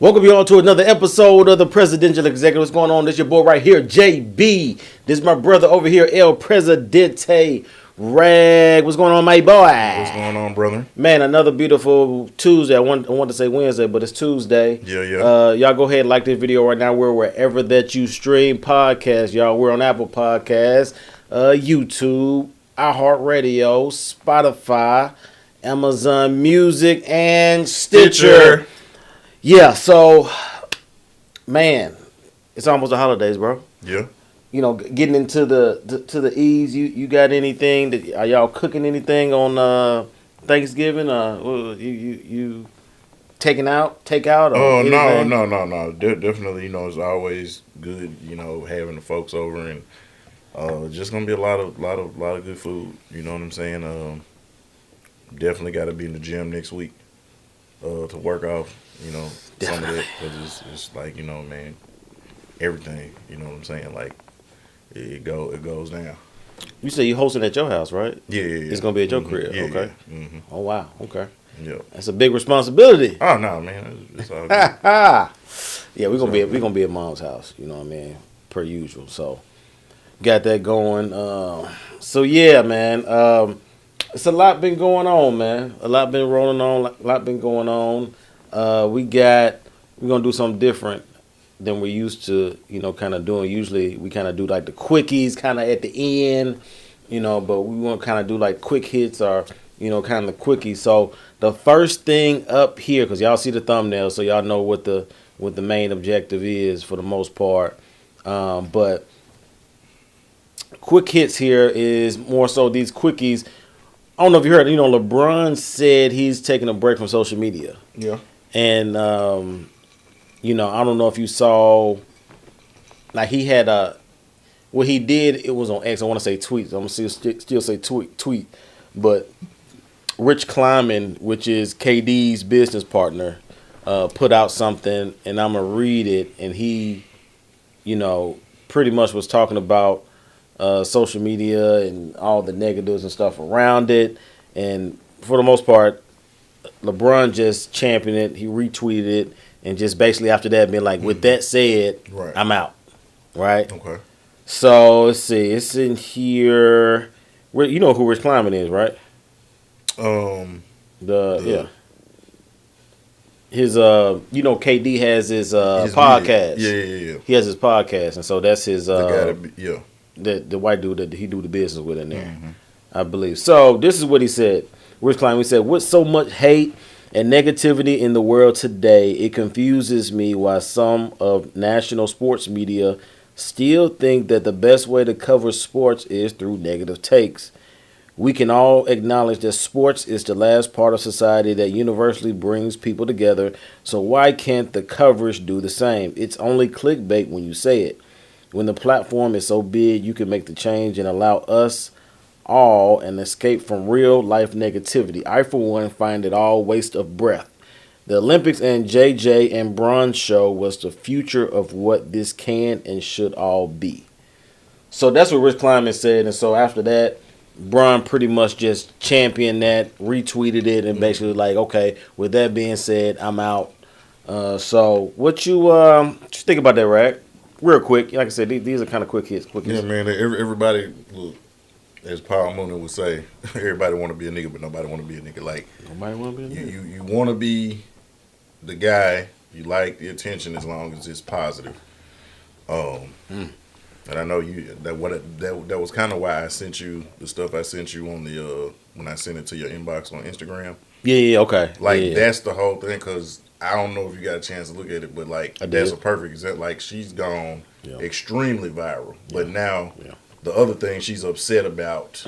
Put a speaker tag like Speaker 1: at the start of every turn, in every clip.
Speaker 1: Welcome you all to another episode of the Presidential Executive. What's going on? This your boy right here, JB. This is my brother over here, El Presidente Rag. What's going on, my boy?
Speaker 2: What's going on, brother?
Speaker 1: Man, another beautiful Tuesday. I want to say Wednesday, but it's Tuesday.
Speaker 2: Yeah.
Speaker 1: Y'all go ahead and like this video right now. We're wherever that you stream podcasts, y'all. We're on Apple Podcasts, YouTube, iHeartRadio, Spotify, Amazon Music, and Stitcher. Yeah, so, man, it's almost the holidays, bro.
Speaker 2: Yeah.
Speaker 1: You know, getting into the ease. You got anything? Are y'all cooking anything on Thanksgiving? You taking out, takeout?
Speaker 2: Oh no. Definitely, it's always good, having the folks over, and just gonna be a lot of good food. You know what I'm saying? Definitely got to be in the gym next week to work off. Some of it, because it's like, man, everything, you know what I'm saying? Like, it goes down.
Speaker 1: You say you hosting at your house, right?
Speaker 2: Yeah.
Speaker 1: It's going to be at your crib,
Speaker 2: yeah,
Speaker 1: okay?
Speaker 2: Yeah. Mm-hmm.
Speaker 1: Oh, wow, okay.
Speaker 2: Yeah.
Speaker 1: That's a big responsibility.
Speaker 2: Oh, no, man, it's all good.
Speaker 1: Yeah, we're gonna be at Mom's house, you know what I mean, per usual. So, got that going. So, yeah, man, it's a lot been going on, man. A lot been rolling on, a lot been going on. We're gonna do something different than we're used to, kind of doing. Usually we kind of do like the quickies kind of at the end, but we want to kind of do like quick hits or, kind of the quickies. So the first thing up here, because y'all see the thumbnail, so y'all know what the main objective is for the most part. But quick hits here is more so these quickies. I don't know if you heard, LeBron said he's taking a break from social media.
Speaker 2: Yeah.
Speaker 1: And, I don't know if you saw, like he had what he did, it was on X. I want to say tweets. I'm going to still say tweet. But Rich Kleiman, which is KD's business partner, put out something, and I'm going to read it. And he, pretty much was talking about social media and all the negatives and stuff around it. And for the most part, LeBron just championed it. He retweeted it, and just basically after that being like, with that said,
Speaker 2: right,
Speaker 1: I'm out. Right?
Speaker 2: Okay.
Speaker 1: So let's see. It's in here. You know who Rich Kleiman is, right? Yeah. His KD has his podcast.
Speaker 2: Yeah.
Speaker 1: He has his podcast, and so that's his
Speaker 2: the
Speaker 1: white dude that he do the business with in there, I believe. So this is what he said. Rich Kleiman said, "With so much hate and negativity in the world today, it confuses me why some of national sports media still think that the best way to cover sports is through negative takes. We can all acknowledge that sports is the last part of society that universally brings people together, so why can't the coverage do the same? It's only clickbait when you say it. When the platform is so big, you can make the change and allow us all an escape from real life negativity. I, for one, find it all waste of breath. The Olympics and JJ and Bron show was the future of what this can and should all be." So that's what Rich Kleiman said. And so after that, Bron pretty much just championed that, retweeted it, and basically like, okay, with that being said, I'm out. So what you think about that, Rag? Real quick. Like I said, these are kind of quick hits.
Speaker 2: Yeah, man. Everybody, look, as Paul Mooney would say, everybody want to be a nigga, but nobody want to be a nigga. Like,
Speaker 1: nobody want to be a nigga.
Speaker 2: You want to be the guy. You like the attention as long as it's positive. And I know that was kind of why I sent you the stuff I sent you on the when I sent it to your inbox on Instagram.
Speaker 1: Yeah, okay.
Speaker 2: Like that's the whole thing, because I don't know if you got a chance to look at it, but like that's a perfect example. Like, she's gone extremely viral, but now the other thing she's upset about,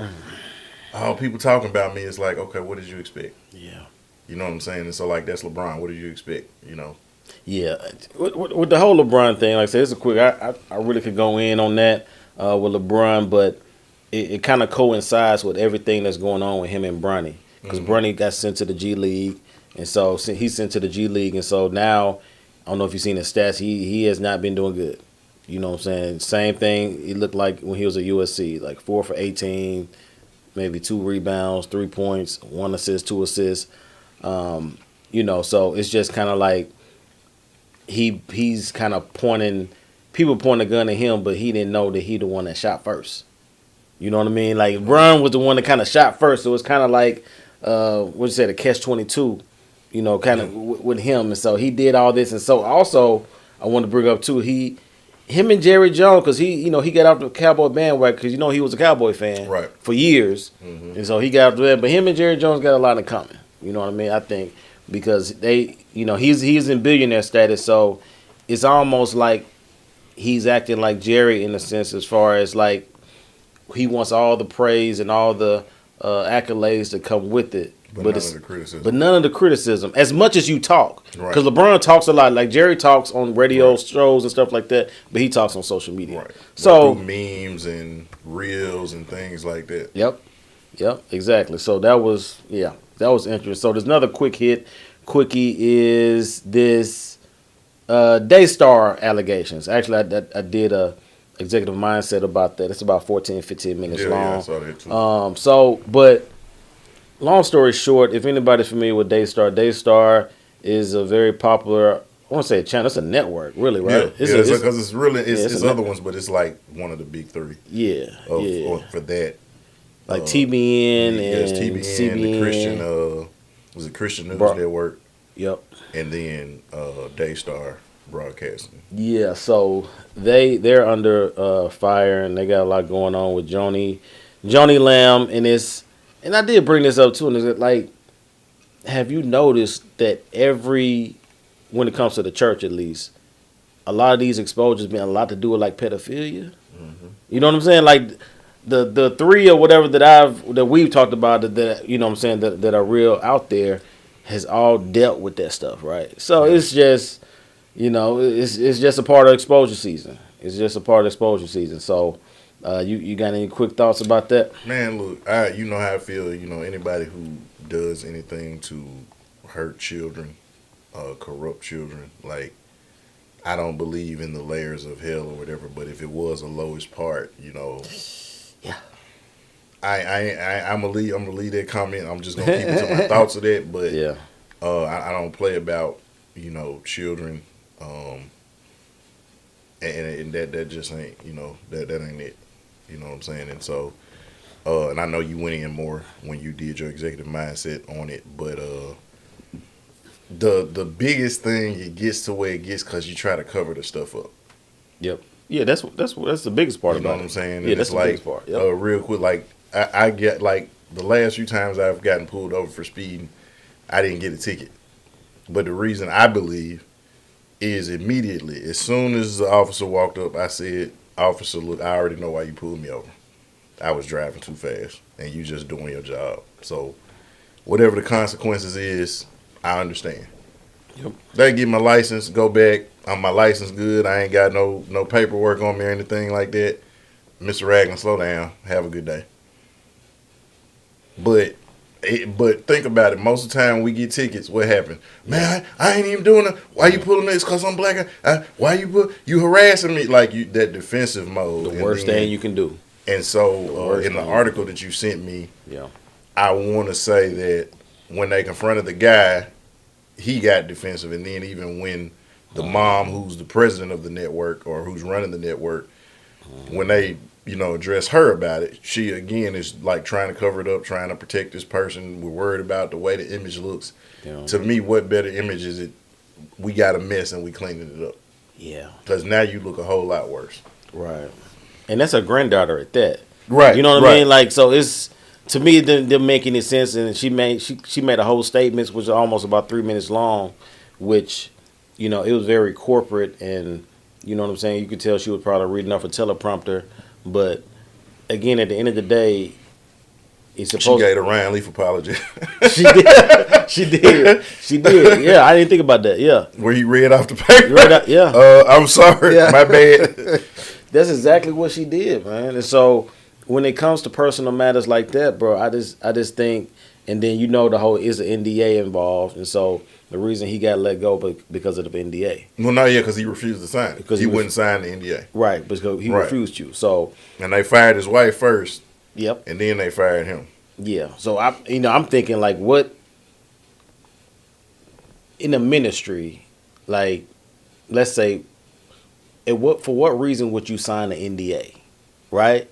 Speaker 2: all people talking about me, is like, okay, what did you expect?
Speaker 1: Yeah.
Speaker 2: You know what I'm saying? And so, like, that's LeBron. What did you expect?
Speaker 1: Yeah. With the whole LeBron thing, like I said, it's a quick. I really could go in on that with LeBron, but it kind of coincides with everything that's going on with him and Bronny, because Bronny got sent to the G League, and so he's sent to the G League, and so now I don't know if you've seen his stats. He has not been doing good. You know what I'm saying? Same thing he looked like when he was at USC, like 4 for 18, maybe 2 rebounds, 3 points, 1 assist, 2 assists. So it's just kind of like he's kind of people pointing a gun at him, but he didn't know that he the one that shot first. You know what I mean? Like Bron was the one that kind of shot first, so it's kind of like what you say, the catch-22, you know, kind of with him, and so he did all this, and so also I want to bring up too, him and Jerry Jones, because he got off the Cowboy bandwagon because he was a Cowboy fan for years, and so he got after that. But him and Jerry Jones got a lot in common. You know what I mean? I think because they, he's in billionaire status, so it's almost like he's acting like Jerry in a sense, as far as like he wants all the praise and all the accolades that come with it. But none of the criticism. But none of the criticism. As much as you talk. Because LeBron talks a lot. Like Jerry talks on radio shows and stuff like that. But he talks on social media.
Speaker 2: Right.
Speaker 1: So
Speaker 2: like memes and reels and things like that.
Speaker 1: Yep. Exactly. So that was interesting. So there's another quick hit. Quickie is this Daystar allegations. Actually, I did a executive mindset about that. It's about 14, 15 minutes long.
Speaker 2: Yeah, I saw that too.
Speaker 1: But long story short, if anybody's familiar with Daystar is a very popular, I want to say a channel, it's a network, really, right?
Speaker 2: Yeah, because it's other ones, but it's like one of the big three.
Speaker 1: Yeah.
Speaker 2: For that.
Speaker 1: Like TBN and
Speaker 2: TBN,
Speaker 1: CBN.
Speaker 2: The Christian, was it Christian News Network?
Speaker 1: Yep.
Speaker 2: And then Daystar Broadcasting.
Speaker 1: Yeah, so they're under fire, and they got a lot going on with Johnny Lamb, and I did bring this up too, and it's like, have you noticed that when it comes to the church at least, a lot of these exposures been a lot to do with like pedophilia? Mm-hmm. You know what I'm saying? Like the three or whatever that we've talked about that you know what I'm saying that are real out there has all dealt with that stuff, right? So it's just it's just a part of exposure season. It's just a part of exposure season. So you got any quick thoughts about that?
Speaker 2: Man, look, you know how I feel. Anybody who does anything to hurt children, corrupt children, like, I don't believe in the layers of hell or whatever. But if it was a lowest part,
Speaker 1: yeah.
Speaker 2: I'm gonna leave that comment. I'm just gonna keep it to my thoughts of that. But
Speaker 1: yeah,
Speaker 2: I don't play about children, and that just ain't that ain't it. You know what I'm saying? And so, and I know you went in more when you did your executive mindset on it, but the biggest thing, it gets to where it gets because you try to cover the stuff up.
Speaker 1: Yep. Yeah, that's the biggest part about it.
Speaker 2: You know what I'm saying?
Speaker 1: Yeah, that's the biggest part. Yep.
Speaker 2: Real quick, like I get, like, the last few times I've gotten pulled over for speeding, I didn't get a ticket. But the reason I believe is immediately, as soon as the officer walked up, I said, "Officer, look, I already know why you pulled me over. I was driving too fast, and you just doing your job. So whatever the consequences is, I understand."
Speaker 1: Yep.
Speaker 2: They get my license, go back. My license good. I ain't got no paperwork on me or anything like that. Mr. Ragland, slow down. Have a good day. But think about it. Most of the time we get tickets, what happened? Man, I ain't even doing it. Why you pulling this? Because I'm black. Why you harassing me? Like, that defensive mode.
Speaker 1: The worst thing you can do.
Speaker 2: And so in the article that you sent me, I want to say that when they confronted the guy, he got defensive. And then even when the mom, who's the president of the network or who's running the network, when they address her about it, she again is like trying to cover it up, trying to protect this person. We're worried about the way the image looks. Yeah. To me, what better image is it? We got a mess and we cleaning it up.
Speaker 1: Yeah.
Speaker 2: Because now you look a whole lot worse.
Speaker 1: Right. And that's her granddaughter at that.
Speaker 2: Right.
Speaker 1: You know what I mean? Like, so it's, to me, it didn't make any sense. And she made a whole statement, which was almost about 3 minutes long, which, it was very corporate. And, you know what I'm saying? You could tell she was probably reading off a teleprompter. But again, at the end of the day, it's supposed.
Speaker 2: She gave a Ryan Leaf apology.
Speaker 1: She did. She did. Yeah, I didn't think about that. Yeah,
Speaker 2: where he read off the paper.
Speaker 1: Yeah.
Speaker 2: I'm sorry. Yeah. My bad.
Speaker 1: That's exactly what she did, man. And so when it comes to personal matters like that, bro, I just think, and then the whole is an NDA involved, and so the reason he got let go because of the NDA.
Speaker 2: Well, no, because he refused to sign it. Because he wouldn't sign the NDA.
Speaker 1: Right, because he refused you. So,
Speaker 2: and they fired his wife first.
Speaker 1: Yep.
Speaker 2: And then they fired him.
Speaker 1: Yeah. So I'm thinking, like, what in the ministry, like, let's say, for what reason would you sign an NDA, right?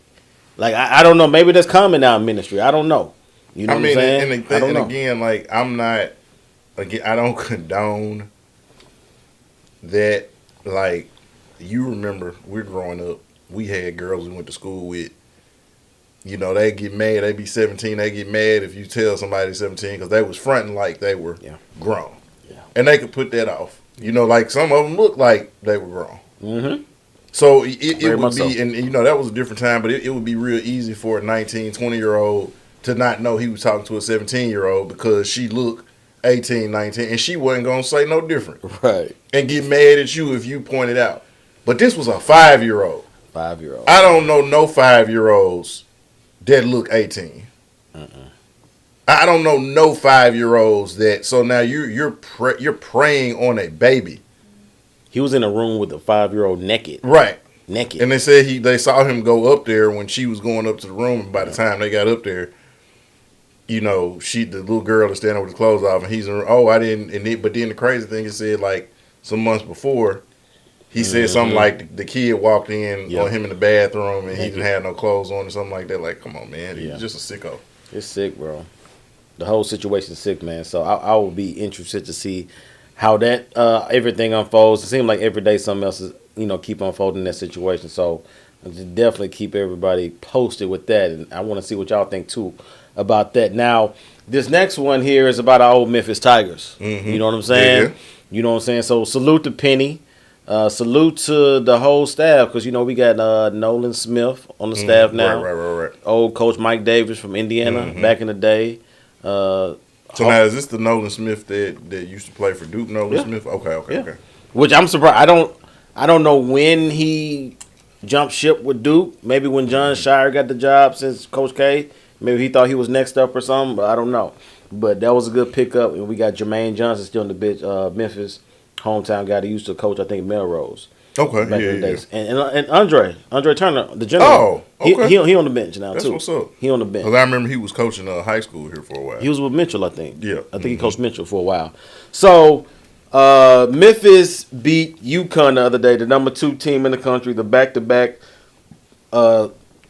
Speaker 1: Like I don't know. Maybe that's common now in ministry. I don't know. You know what I'm saying?
Speaker 2: And again, like I'm not. Again, I don't condone that. Like you remember, we're growing up. We had girls we went to school with. You know, they get mad. They be 17. They get mad if you tell somebody 17 because they was fronting like they were grown. Yeah. And they could put that off. You know, like some of them looked like they were grown. Mm-hmm. So it would be, so. And you know, that was a different time, but it would be real easy for a 19, 20-year-old to not know he was talking to a 17-year-old because she looked 18, 19, and she wasn't going to say no different.
Speaker 1: Right.
Speaker 2: And get mad at you if you pointed out. But this was a 5-year-old.
Speaker 1: 5-year-old.
Speaker 2: I don't know no 5-year-olds that look 18. I don't know no 5-year-olds that. So now you're preying on a baby.
Speaker 1: He was in a room with a 5-year-old naked.
Speaker 2: Right.
Speaker 1: Naked.
Speaker 2: And they said they saw him go up there when she was going up to the room. And by the time they got up there, you know, the little girl is standing with his clothes off, and he's in. Oh, I didn't. But then the crazy thing is, said like some months before, he said something like the kid walked in on him in the bathroom and he didn't have no clothes on or something like that. Like, come on, man, he's just a sicko.
Speaker 1: It's sick, bro. The whole situation's sick, man. So I will be interested to see how that everything unfolds. It seems like every day something else is, keep unfolding in that situation. So I'll just definitely keep everybody posted with that, and I want to see what y'all think too about that. Now, this next one here is about our old Memphis Tigers. Mm-hmm. You know what I'm saying? Yeah. You know what I'm saying? So salute to Penny. Salute to the whole staff because, we got Nolan Smith on the staff now.
Speaker 2: Right.
Speaker 1: Old Coach Mike Davis from Indiana back in the day.
Speaker 2: So now is this the Nolan Smith that used to play for Duke? Nolan Smith? Okay.
Speaker 1: Which I'm surprised. I don't know when he jumped ship with Duke. Maybe when John Shire got the job since Coach K. Maybe he thought he was next up or something, but I don't know. But that was a good pickup, and we got Jermaine Johnson still in the bench, Memphis hometown guy that used to coach, I think, Melrose.
Speaker 2: Okay,
Speaker 1: back in the days. And Andre Turner, the general.
Speaker 2: Oh, okay.
Speaker 1: He on the bench now,
Speaker 2: That's
Speaker 1: too.
Speaker 2: That's what's up.
Speaker 1: He on the bench.
Speaker 2: Because I remember he was coaching high school here for a while.
Speaker 1: He was with Mitchell, I think.
Speaker 2: Yeah.
Speaker 1: I think he coached Mitchell for a while. So, Memphis beat UConn the other day, the number 2 team in the country, the back-to-back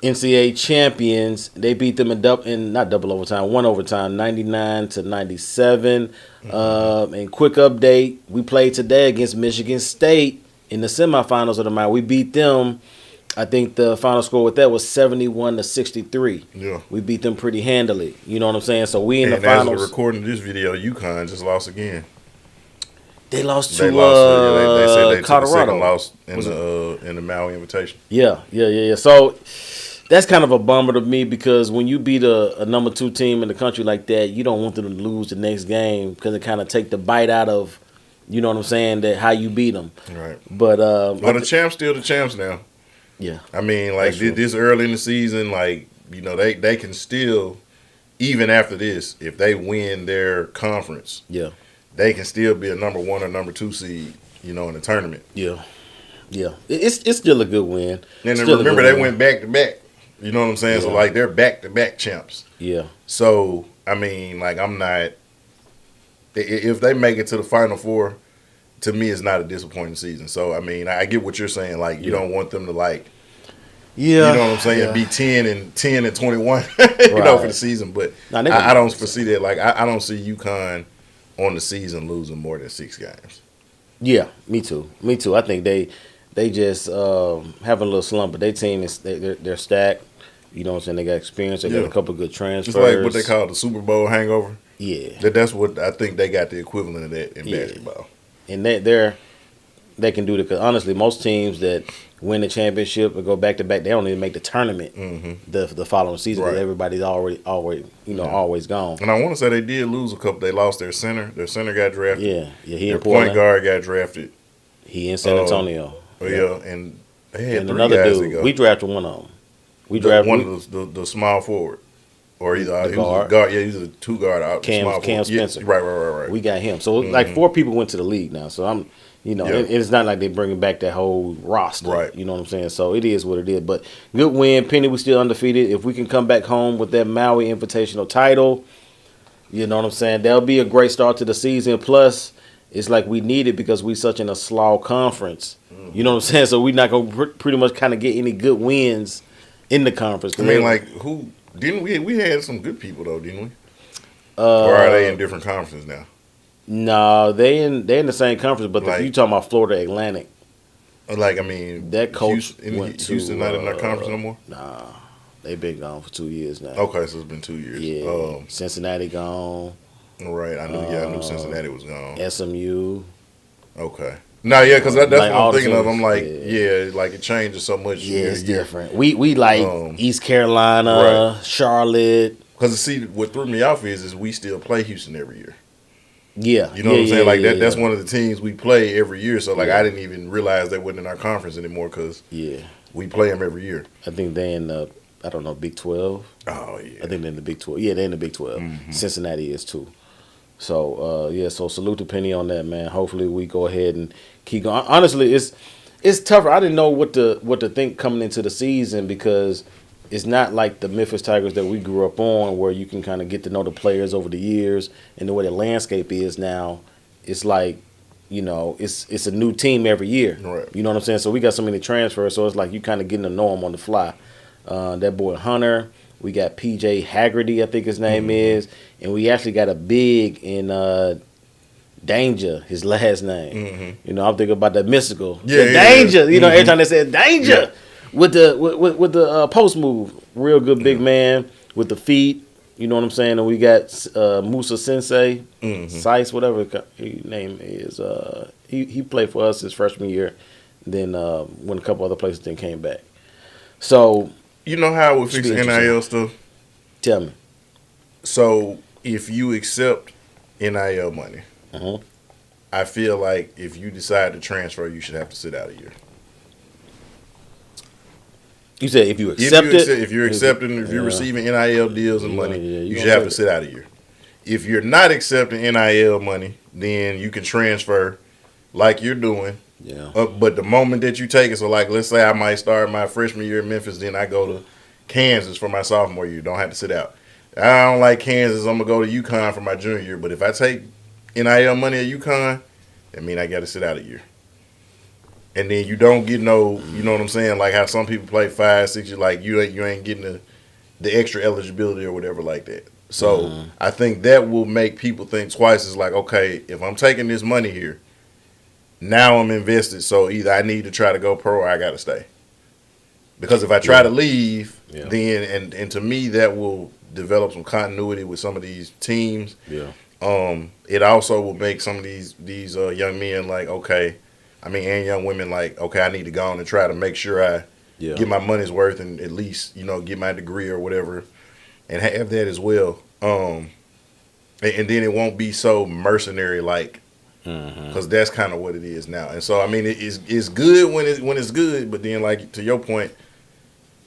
Speaker 1: NCAA champions. They beat them in not double overtime, one overtime, 99-97. And quick update, we played today against Michigan State in the semifinals of the night. We beat them. I think the final score with that was 71-63. Yeah. We beat them pretty handily. You know what I'm saying? So we in the finals.
Speaker 2: And as of recording this video, UConn just lost again.
Speaker 1: They lost to
Speaker 2: they said they
Speaker 1: Colorado.
Speaker 2: Took a second loss in the Maui Invitation.
Speaker 1: Yeah. So that's kind of a bummer to me because when you beat a number 2 team in the country like that, you don't want them to lose the next game because it kind of take the bite out of, you know what I'm saying, that how you beat them.
Speaker 2: Right.
Speaker 1: But
Speaker 2: the champs still the champs now.
Speaker 1: Yeah.
Speaker 2: I mean, like this early in the season, like, they can still, even after this, if they win their conference, they can still be a number 1 or number 2 seed, in the tournament.
Speaker 1: Yeah. It's still a good win.
Speaker 2: And then remember, they went back to back. You know what I'm saying? Yeah. So, like, they're back-to-back champs.
Speaker 1: Yeah.
Speaker 2: So, I mean, like, I'm not – if they make it to the Final Four, to me, it's not a disappointing season. So, I mean, I get what you're saying. Like, you don't want them to, like – you know what I'm saying? Be 10 and 21, for the season. But I don't foresee that. Like, I don't see UConn on the season losing more than 6 games.
Speaker 1: Yeah, me too. I think they just having a little slump, but their team they're stacked. You know what I'm saying? They got experience. They got a couple good transfers.
Speaker 2: It's like what they call the Super Bowl hangover.
Speaker 1: Yeah,
Speaker 2: that's what I think they got the equivalent of that in basketball.
Speaker 1: And they can do it because honestly, most teams that win the championship or go back to back, they don't even make the tournament the following season because everybody's always gone.
Speaker 2: And I want to say they did lose a couple. They lost their center. Their center got drafted.
Speaker 1: Yeah.
Speaker 2: Their point guard got drafted.
Speaker 1: He in San Antonio.
Speaker 2: And they had 3
Speaker 1: another
Speaker 2: guys
Speaker 1: dude.
Speaker 2: to go.
Speaker 1: We drafted one of them.
Speaker 2: One of the small forward, or either he was a guard. Yeah, he's a 2 guard.
Speaker 1: Cam Spencer.
Speaker 2: Yeah, right.
Speaker 1: We got him. So like 4 people went to the league now. So I'm. It's not like they're bringing back that whole roster.
Speaker 2: Right.
Speaker 1: You know what I'm saying? So it is what it is. But good win. Penny was still undefeated. If we can come back home with that Maui Invitational title, you know what I'm saying? That'll be a great start to the season. Plus, it's like we need it because we such in a slow conference. You know what I'm saying? So we're not gonna pretty much kind of get any good wins in the conference.
Speaker 2: I mean, like who didn't we had some good people though, didn't we? Or are they in different conferences now?
Speaker 1: No, they in the same conference, but
Speaker 2: Like-
Speaker 1: you talking about Florida Atlantic?
Speaker 2: Like I mean,
Speaker 1: That coach
Speaker 2: Houston not in that conference no more.
Speaker 1: Nah, they've been gone for 2 years now.
Speaker 2: Okay, so it's been 2 years.
Speaker 1: Yeah, Cincinnati gone.
Speaker 2: Right. I knew Cincinnati was gone.
Speaker 1: SMU.
Speaker 2: Okay. No, yeah, because that's
Speaker 1: Like
Speaker 2: what
Speaker 1: all
Speaker 2: I'm thinking of.
Speaker 1: teams,
Speaker 2: I'm like,
Speaker 1: yeah.
Speaker 2: like it changes so much.
Speaker 1: Yeah, it's different. We like East Carolina,
Speaker 2: Right.
Speaker 1: Charlotte.
Speaker 2: Because see, what threw me off is we still play Houston every year.
Speaker 1: Yeah,
Speaker 2: You know what I'm saying? Like that's
Speaker 1: yeah.
Speaker 2: one of the teams we play every year. So like
Speaker 1: Yeah.
Speaker 2: I didn't even realize they wasn't in our conference anymore because
Speaker 1: Yeah,
Speaker 2: we play them every year.
Speaker 1: I think they in the Big 12.
Speaker 2: Oh yeah.
Speaker 1: I think they're in the Big 12. Yeah, they're in the Big 12. Cincinnati is too. So so salute to Penny on that, man. Hopefully we go ahead and keep going. Honestly, it's tougher. I didn't know what to think coming into the season because it's not like the Memphis Tigers that we grew up on, where you can kind of get to know the players over the years and the way the landscape is now. It's like, it's a new team every year.
Speaker 2: Right.
Speaker 1: You know what I'm saying? So we got so many transfers, so it's like you kind of getting to know them on the fly. That boy Hunter, we got PJ Haggerty, I think his name is, and we actually got a big in Danger, his last name. I'm thinking about that mystical.
Speaker 2: Yeah,
Speaker 1: The
Speaker 2: yeah,
Speaker 1: Danger.
Speaker 2: yeah.
Speaker 1: Every time they said Danger.
Speaker 2: Yeah.
Speaker 1: With the post move, real good big man with the feet. You know what I'm saying? And we got Musa Sensei, Sice, whatever his name is. He played for us his freshman year, then went a couple other places, then came back. So
Speaker 2: You know how we fix
Speaker 1: Should be
Speaker 2: NIL stuff?
Speaker 1: tell me,
Speaker 2: So if you accept NIL money,
Speaker 1: uh-huh.
Speaker 2: I feel like if you decide to transfer, you should have to sit out a year.
Speaker 1: You said if you accept it,
Speaker 2: If you're receiving NIL deals and money,
Speaker 1: you
Speaker 2: you
Speaker 1: gonna
Speaker 2: should have
Speaker 1: take
Speaker 2: to sit out a year. If you're not accepting NIL money, then you can transfer like you're doing.
Speaker 1: yeah,
Speaker 2: But the moment that you take it, so like let's say I might start my freshman year in Memphis, then I go to Kansas for my sophomore year. Don't have to sit out. I don't like Kansas. I'm gonna go to UConn for my junior year. But if I take NIL money at UConn, that mean I got to sit out a year. And then you don't get no, you know what I'm saying? Like how some people play 5, 6 years, like you ain't getting the extra eligibility or whatever like that. So I think that will make people think twice. It's like, okay, if I'm taking this money here, now I'm invested. So either I need to try to go pro or I got to stay. Because if I try to leave, then and to me that will develop some continuity with some of these teams.
Speaker 1: yeah,
Speaker 2: It also will make some of these young men like, okay, and young women like, okay, I need to go on and try to make sure I get my money's worth and at least, get my degree or whatever and have that as well. And then it won't be so mercenary like, because that's kind of what it is now. And so, it's good when it's good, but then like to your point,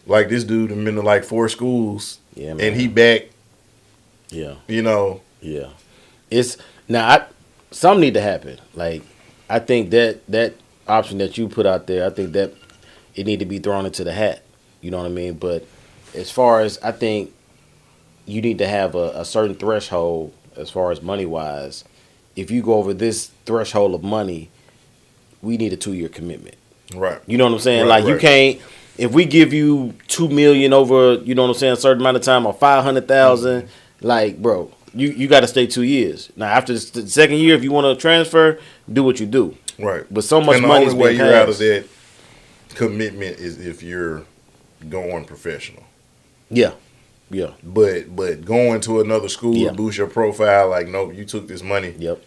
Speaker 2: like this dude has been to like 4 schools
Speaker 1: yeah, man.
Speaker 2: and he back,
Speaker 1: yeah.
Speaker 2: Yeah.
Speaker 1: It's now some need to happen. Like I think that option that you put out there, I think that it need to be thrown into the hat. You know what I mean? But as far as I think you need to have a certain threshold as far as money wise. If you go over this threshold of money, we need a 2-year commitment.
Speaker 2: Right.
Speaker 1: You know what I'm saying?
Speaker 2: Right,
Speaker 1: like you
Speaker 2: right.
Speaker 1: can't. If we give you $2 million over, you know what I'm saying, a certain amount of time or 500,000, like bro. You got to stay 2 years. Now, after the second year, if you want to transfer, do what you do.
Speaker 2: Right.
Speaker 1: But so much money is
Speaker 2: the only way
Speaker 1: being
Speaker 2: you're out of
Speaker 1: passed.
Speaker 2: that commitment is if you're going professional.
Speaker 1: Yeah.
Speaker 2: But going to another school to boost your profile, like, nope, you took this money.
Speaker 1: Yep.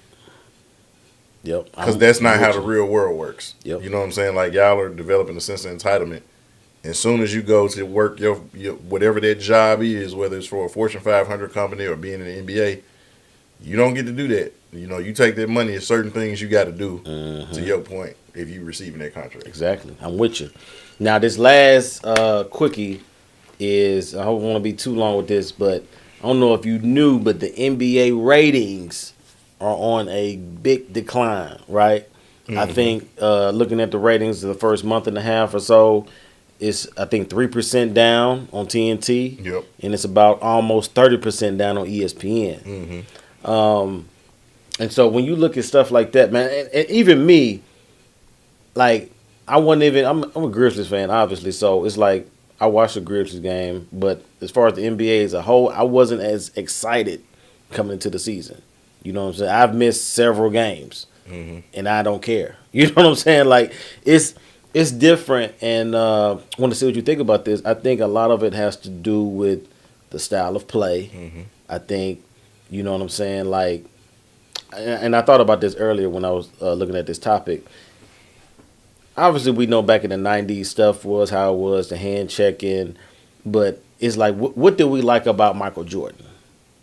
Speaker 2: Because that's not how the real world works.
Speaker 1: Yep.
Speaker 2: You know what I'm saying? Like, y'all are developing a sense of entitlement. As soon as you go to work your whatever that job is, whether it's for a Fortune 500 company or being in the NBA, you don't get to do that. You take that money. There's certain things you got to do. To your point, if you're receiving that contract.
Speaker 1: Exactly. I'm with you. Now, this last quickie is, I don't want to be too long with this, but I don't know if you knew, but the NBA ratings are on a big decline, right? I think looking at the ratings of the first month and a half or so, it's, I think, 3% down on TNT.
Speaker 2: Yep.
Speaker 1: And it's about almost 30% down on ESPN. And so when you look at stuff like that, man, and even me, like I wasn't even. I'm a Grizzlies fan, obviously. So it's like I watched the Grizzlies game, but as far as the NBA as a whole, I wasn't as excited coming into the season. You know what I'm saying? I've missed several games, and I don't care. You know what I'm saying? Like it's different, and I want to see what you think about this. I think a lot of it has to do with the style of play. I think, you know what I'm saying? Like, and I thought about this earlier when I was looking at this topic. Obviously, we know back in the 90s stuff was how it was, the hand checking, but it's like, what do we like about Michael Jordan?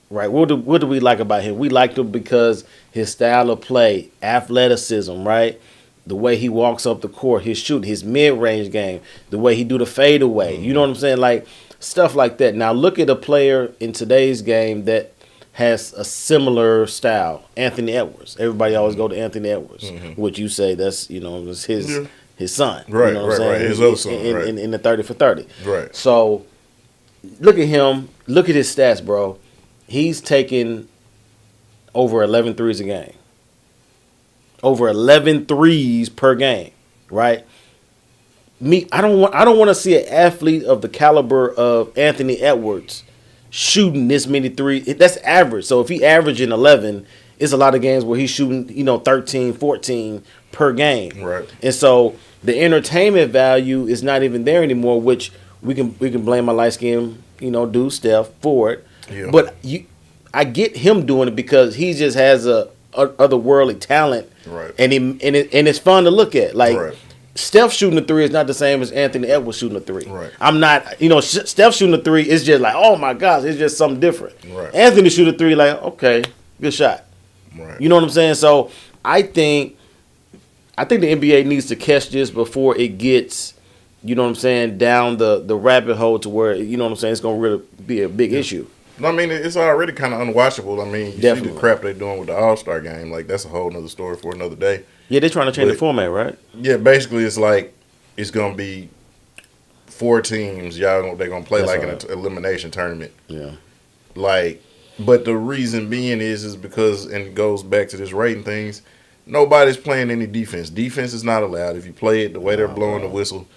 Speaker 1: Right? What do we like about him? We liked him because his style of play, athleticism, right? The way he walks up the court, his shooting, his mid-range game, the way he do the fadeaway. You know what I'm saying? Like, stuff like that. Now, look at a player in today's game that has a similar style, Anthony Edwards. Everybody always go to Anthony Edwards, which you say that's, it's his son.
Speaker 2: Right,
Speaker 1: you know what I'm saying?
Speaker 2: right. His other son,
Speaker 1: in the 30 for 30.
Speaker 2: Right.
Speaker 1: So, look at him. Look at his stats, bro. He's taking over 11 threes a game. Over 11 threes per game, right? I don't want to see an athlete of the caliber of Anthony Edwards shooting this many threes. That's average. So if he averaging 11, it's a lot of games where he's shooting, 13, 14 per game.
Speaker 2: Right.
Speaker 1: And so the entertainment value is not even there anymore, which we can blame my light skin, dude Steph for it.
Speaker 2: Yeah.
Speaker 1: But I get him doing it because he just has a otherworldly talent.
Speaker 2: Right.
Speaker 1: And it's fun to look at. Like,
Speaker 2: right.
Speaker 1: Steph shooting a three is not the same as Anthony Edwards shooting a three.
Speaker 2: Right.
Speaker 1: I'm not, Steph shooting a three is just like, oh my gosh, it's just something different.
Speaker 2: Right.
Speaker 1: Anthony shoot a three, like, okay, good shot.
Speaker 2: Right.
Speaker 1: You know what I'm saying? So I think the NBA needs to catch this before it gets, down the rabbit hole to where, it's going to really be a big issue.
Speaker 2: No, I mean, it's already kind of unwatchable. I mean, you
Speaker 1: Definitely.
Speaker 2: see the crap they're doing with the All-Star game. Like, that's a whole other story for another day.
Speaker 1: Yeah, they're trying to change the format, right?
Speaker 2: Yeah, basically, it's like it's going to be 4 teams. They're going to play
Speaker 1: That's
Speaker 2: like
Speaker 1: right.
Speaker 2: an elimination tournament.
Speaker 1: Yeah.
Speaker 2: Like, but the reason being is because, and it goes back to this rating things, nobody's playing any defense. Defense is not allowed. If you play it the way they're blowing the whistle,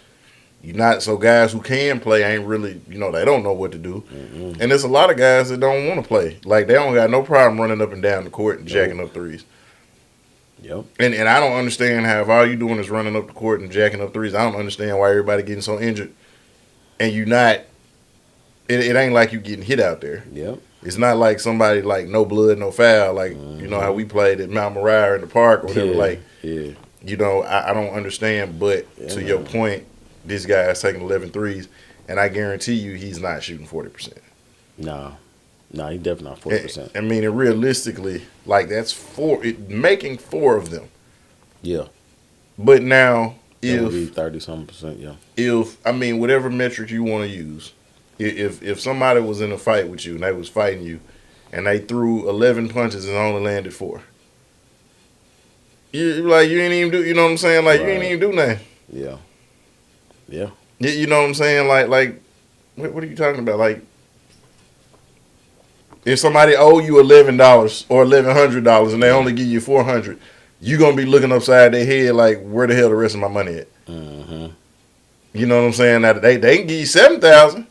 Speaker 2: you're not. So guys who can play ain't really, they don't know what to do. Mm-hmm. And there's a lot of guys that don't want to play. Like, they don't got no problem running up and down the court and jacking up threes.
Speaker 1: Yep.
Speaker 2: And I don't understand how, if all you doing is running up the court and jacking up threes, I don't understand why everybody getting so injured. And you not, it ain't like you getting hit out there.
Speaker 1: Yep.
Speaker 2: It's not like somebody like no blood, no foul, like, you know how we played at Mount Moriah in the park or whatever. I don't understand. But to your point, this guy is taking 11 threes, and I guarantee you he's not shooting 40%.
Speaker 1: No, he's definitely not 40%.
Speaker 2: I mean, and realistically, like, that's making 4 of them.
Speaker 1: Yeah.
Speaker 2: But now,
Speaker 1: That would be 30-something%, yeah.
Speaker 2: If, I mean, whatever metric you want to use, if somebody was in a fight with you and they was fighting you and they threw 11 punches and only landed 4, you ain't even do, you know what I'm saying? Like, right. You ain't even do nothing.
Speaker 1: Yeah. Yeah.
Speaker 2: You know what I'm saying? Like, what are you talking about? Like, if somebody owe you $11 or $1,100 and they only give you $400, you gonna be looking upside their head like, where the hell the rest of my money at?
Speaker 1: Mm-hmm.
Speaker 2: You know what I'm saying? Now they can give you $7,000.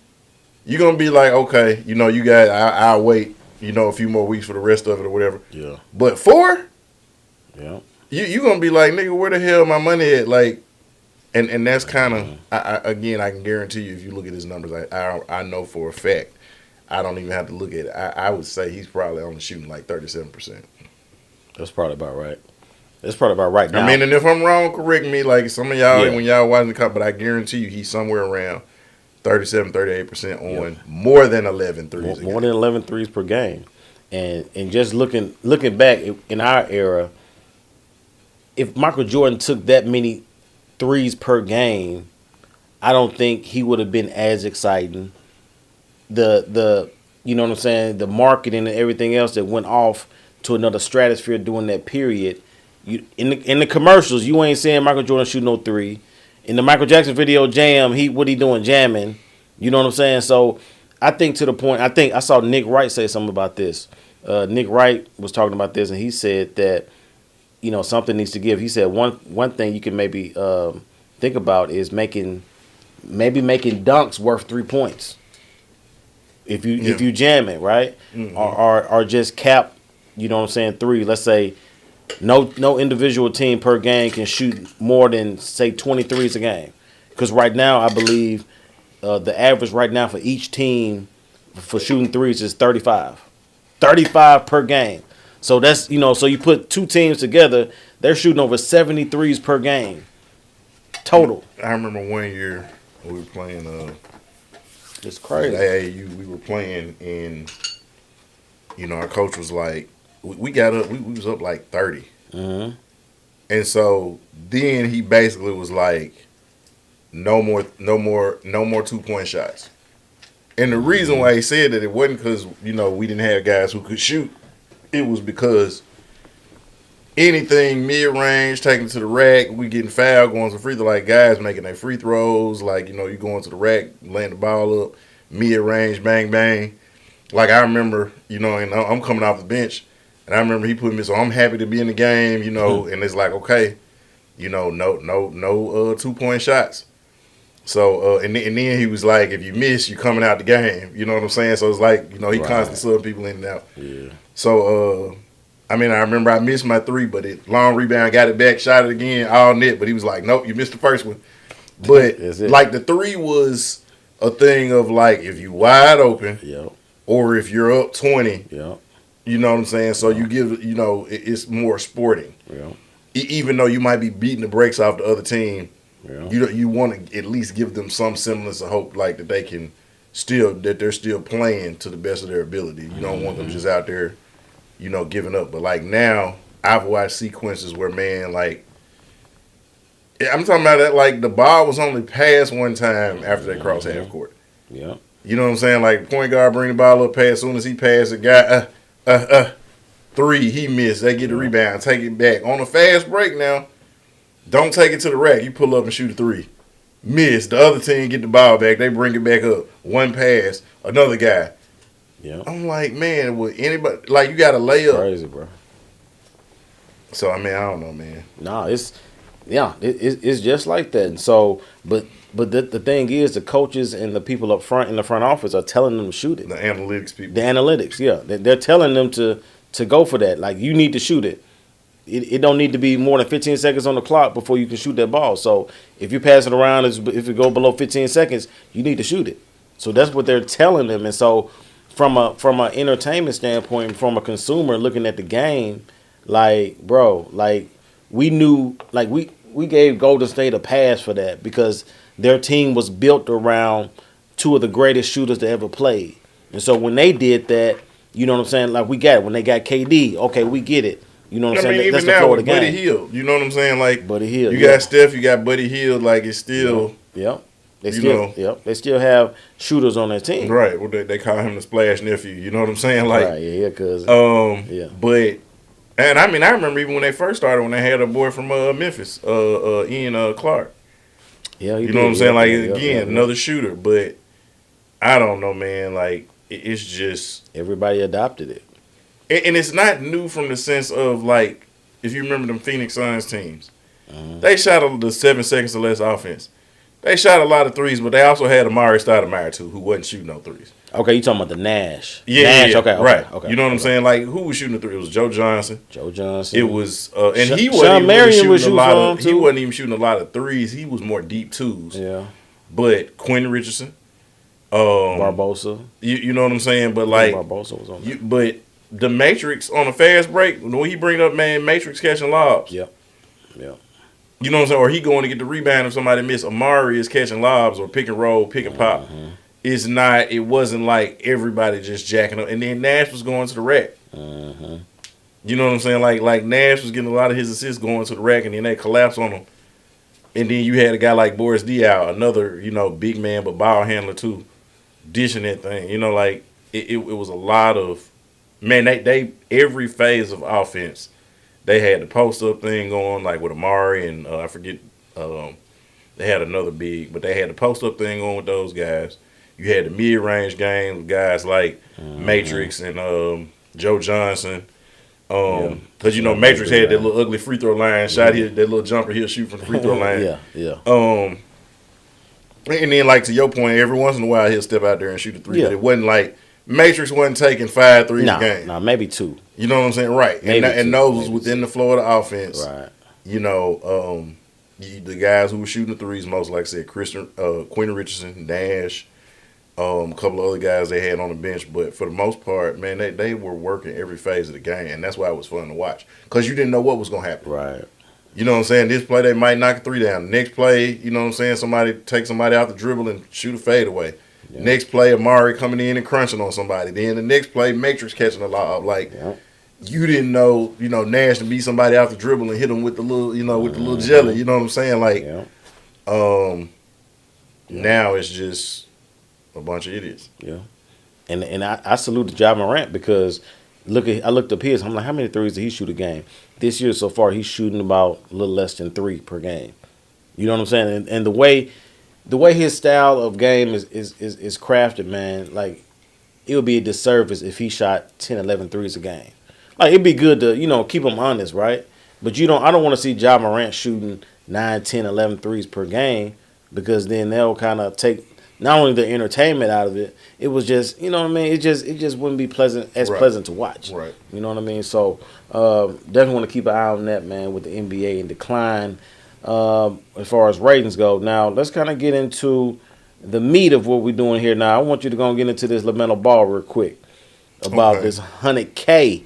Speaker 2: You're gonna be like, okay, you got. I'll wait. A few more weeks for the rest of it or whatever.
Speaker 1: Yeah.
Speaker 2: But 4,
Speaker 1: yeah,
Speaker 2: you gonna be like, nigga, where the hell my money at? Like, and that's kind of. I can guarantee you, if you look at his numbers, I know for a fact. I don't even have to look at it. I would say he's probably only shooting like 37%.
Speaker 1: That's probably about right. That's probably about right now.
Speaker 2: I mean, and if I'm wrong, correct me. Like some of y'all, when y'all watching the cup, but I guarantee you, he's somewhere around 37, 38% on more than 11 threes.
Speaker 1: More than 11 threes per game. And just looking back in our era, if Michael Jordan took that many threes per game, I don't think he would have been as exciting. The you know what I'm saying, the marketing and everything else that went off to another stratosphere during that period. In the commercials, you ain't seeing Michael Jordan shoot no 3. In the Michael Jackson video Jam, what he doing jamming? You know what I'm saying? So I think to the point, I think I saw Nick Wright say something about this. Nick Wright was talking about this, and he said that something needs to give. He said one thing you can maybe think about is making dunks worth 3 points. If you jam it right, or just cap, three. Let's say no individual team per game can shoot more than say 23s a game, because right now I believe the average right now for each team for shooting threes is 35 per game. So that's so you put two teams together, they're shooting over 73s per game total.
Speaker 2: I remember one year we were playing.
Speaker 1: It's crazy.
Speaker 2: We were playing, and our coach was like, we got up, we was up like 30, and so then he basically was like, no more 2-point shots. And the reason why he said that, it wasn't because we didn't have guys who could shoot. It was because anything mid-range, taken to the rack, we getting fouled, going to free throw, like guys making their free throws, like, you going to the rack, laying the ball up, mid-range, bang, bang. Like, I remember, and I'm coming off the bench, and I remember he put me, so I'm happy to be in the game, and it's like, okay, no 2-point shots. So, and then he was like, if you miss, you coming out the game. You know what I'm saying? So it's like, he constantly subbed people in and out.
Speaker 1: Yeah.
Speaker 2: So, I remember I missed my 3, but long rebound, got it back, shot it again, all net. But he was like, nope, you missed the first one. But, like, the 3 was a thing of, like, if you wide open, or if you're up 20, you know what I'm saying? So you give, it's more sporting. Even though you might be beating the brakes off the other team, you want to at least give them some semblance of hope, like that they can that they're still playing to the best of their ability. You don't want them just out there, giving up. But like now, I've watched sequences where, man, like, I'm talking about that, like the ball was only passed one time after they crossed half court.
Speaker 1: Yeah.
Speaker 2: You know what I'm saying? Like, point guard bring the ball up, pass. As soon as he passed, the guy, 3, he missed. They get the rebound, take it back on a fast break now. Don't take it to the rack. You pull up and shoot a 3. Miss. The other team get the ball back. They bring it back up. One pass. Another guy.
Speaker 1: Yeah.
Speaker 2: I'm like, man, would anybody, like, you got to lay up.
Speaker 1: Crazy, bro.
Speaker 2: So, I don't know, man.
Speaker 1: Nah, it's just like that. And so, but the thing is, the coaches and the people up front in the front office are telling them to shoot it.
Speaker 2: The analytics people.
Speaker 1: The analytics, yeah. They're telling them to go for that. Like, you need to shoot it. It don't need to be more than 15 seconds on the clock before you can shoot that ball. So if you pass it around, if it go below 15 seconds, you need to shoot it. So that's what they're telling them. And so from an entertainment standpoint, from a consumer looking at the game, like, bro, like, we knew, like, we gave Golden State a pass for that because their team was built around 2 of the greatest shooters that ever played. And so when they did that, you know what I'm saying? Like, we got it. When they got KD, okay, we get it. You know what I'm saying?
Speaker 2: Even
Speaker 1: that's
Speaker 2: now
Speaker 1: the flow of
Speaker 2: with
Speaker 1: the game.
Speaker 2: Buddy Hield, you know what I'm saying? Like,
Speaker 1: Buddy Hield,
Speaker 2: you got Steph, you got Buddy Hield. Like, it's still,
Speaker 1: They still have shooters on their team.
Speaker 2: Right. Well, they call him the splash nephew. You know what I'm saying? Like,
Speaker 1: right, yeah, cause
Speaker 2: But, and I remember even when they first started, when they had a boy from Memphis, Ian Clark.
Speaker 1: Yeah,
Speaker 2: you know what I'm saying? Like, again, another shooter. But I don't know, man. Like, it's just
Speaker 1: everybody adopted it.
Speaker 2: And it's not new from the sense of, like, if you remember them Phoenix Suns teams, they shot the 7 seconds or less offense. They shot a lot of threes, but they also had Amari Stoudemire, too, who wasn't shooting no threes.
Speaker 1: Okay, you talking about the Nash.
Speaker 2: Yeah,
Speaker 1: Nash,
Speaker 2: okay, right.
Speaker 1: Okay,
Speaker 2: you know what I'm saying? Like, who was shooting the three? It was Joe Johnson.
Speaker 1: It
Speaker 2: was, and he wasn't even shooting a lot of, he wasn't even shooting a lot of threes. He was more deep twos.
Speaker 1: Yeah.
Speaker 2: But Quentin Richardson.
Speaker 1: Barbosa.
Speaker 2: You know what I'm saying? But, like,
Speaker 1: Barbosa was on that.
Speaker 2: But the Matrix on a fast break, when he bring up, man, Matrix catching lobs.
Speaker 1: Yep.
Speaker 2: You know what I'm saying? Or he going to get the rebound if somebody miss. Amari is catching lobs or pick and roll, pick and pop. It wasn't like everybody just jacking up. And then Nash was going to the rack. You know what I'm saying? Like Nash was getting a lot of his assists going to the rack, and then they collapse on him. And then you had a guy like Boris Diaw, another, big man but ball handler too, dishing that thing. Like it was a lot of, man, they every phase of offense, they had the post-up thing going, like with Amari and I forget, they had another big, but they had the post-up thing going with those guys. You had the mid-range game with guys like Matrix and Joe Johnson.
Speaker 1: Yeah.
Speaker 2: Cause Matrix had that little ugly free throw line shot. That little jumper he'll shoot from the free throw line.
Speaker 1: Yeah.
Speaker 2: And then like to your point, every once in a while he'll step out there and shoot a three.
Speaker 1: Yeah.
Speaker 2: But it wasn't like Matrix wasn't taking 5 threes a game.
Speaker 1: No, maybe 2.
Speaker 2: You know what I'm saying? Right. And those was within the flow of the offense.
Speaker 1: Right.
Speaker 2: The guys who were shooting the threes most, like I said, Quentin Richardson, Nash, a couple of other guys they had on the bench. But for the most part, man, they were working every phase of the game. And that's why it was fun to watch. Because you didn't know what was going to happen.
Speaker 1: Right.
Speaker 2: You know what I'm saying? This play, they might knock a 3 down. Next play, you know what I'm saying? Somebody take somebody out the dribble and shoot a fade away. Yeah. Next play, Amari coming in and crunching on somebody. Then the next play, Matrix catching a lob. Like, you didn't know, Nash to beat somebody out the dribble and hit them with the little, with the little jelly. You know what I'm saying? Like, now it's just a bunch of idiots.
Speaker 1: Yeah. And I salute Ja Morant because I looked up his. I'm like, how many threes did he shoot a game? This year so far, he's shooting about a little less than 3 per game. You know what I'm saying? And the way his style of game is crafted, man, like, it would be a disservice if he shot 10, 11 threes a game. Like, it'd be good to, keep him honest, right? But I don't want to see Ja Morant shooting 9, 10, 11 threes per game because then they'll kind of take not only the entertainment out of it, it was just, you know what I mean? It just wouldn't be pleasant to watch.
Speaker 2: Right.
Speaker 1: You know what I mean? So definitely want to keep an eye on that, man, with the NBA in decline as far as ratings go. Now, let's kind of get into the meat of what we're doing here now. I want you to go and get into this LaMelo Ball real quick about this 100K.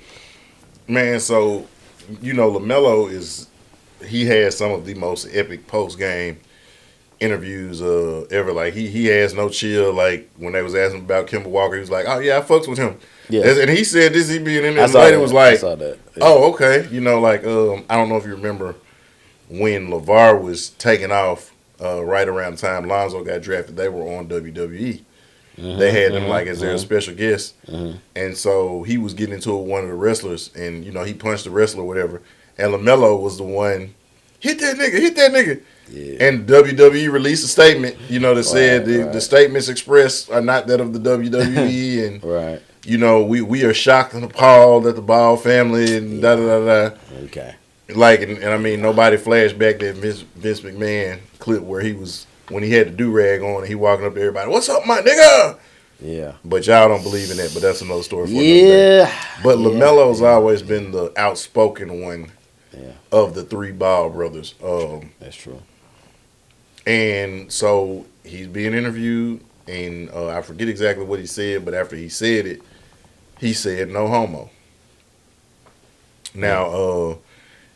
Speaker 2: Man, so, LaMelo he has some of the most epic post-game interviews ever. Like, he has no chill. Like, when they was asking about Kemba Walker, he was like, oh, yeah, I fucks with him. Yeah. And he said this, he being in there, and the lady was like,
Speaker 1: I saw that. Yeah.
Speaker 2: Oh, okay. I don't know if you remember when LeVar was taking off right around the time Lonzo got drafted, they were on WWE. They had them as their special guest. And so he was getting into it with one of the wrestlers, and, he punched the wrestler or whatever. And LaMelo was the one, hit that nigga. Yeah. And WWE released a statement, that said the statements expressed are not that of the WWE. And, we are shocked and appalled at the Ball family and da-da-da-da.
Speaker 1: Okay.
Speaker 2: Like, and I mean, nobody flashed back that Vince McMahon clip where he was, when he had the do-rag on and he walking up to everybody, what's up, my nigga?
Speaker 1: Yeah.
Speaker 2: But y'all don't believe in that, but that's another story for another day. But LaMelo's always been the outspoken one of the 3 Ball brothers.
Speaker 1: That's true.
Speaker 2: And so he's being interviewed, and I forget exactly what he said, but after he said it, he said no homo. Now,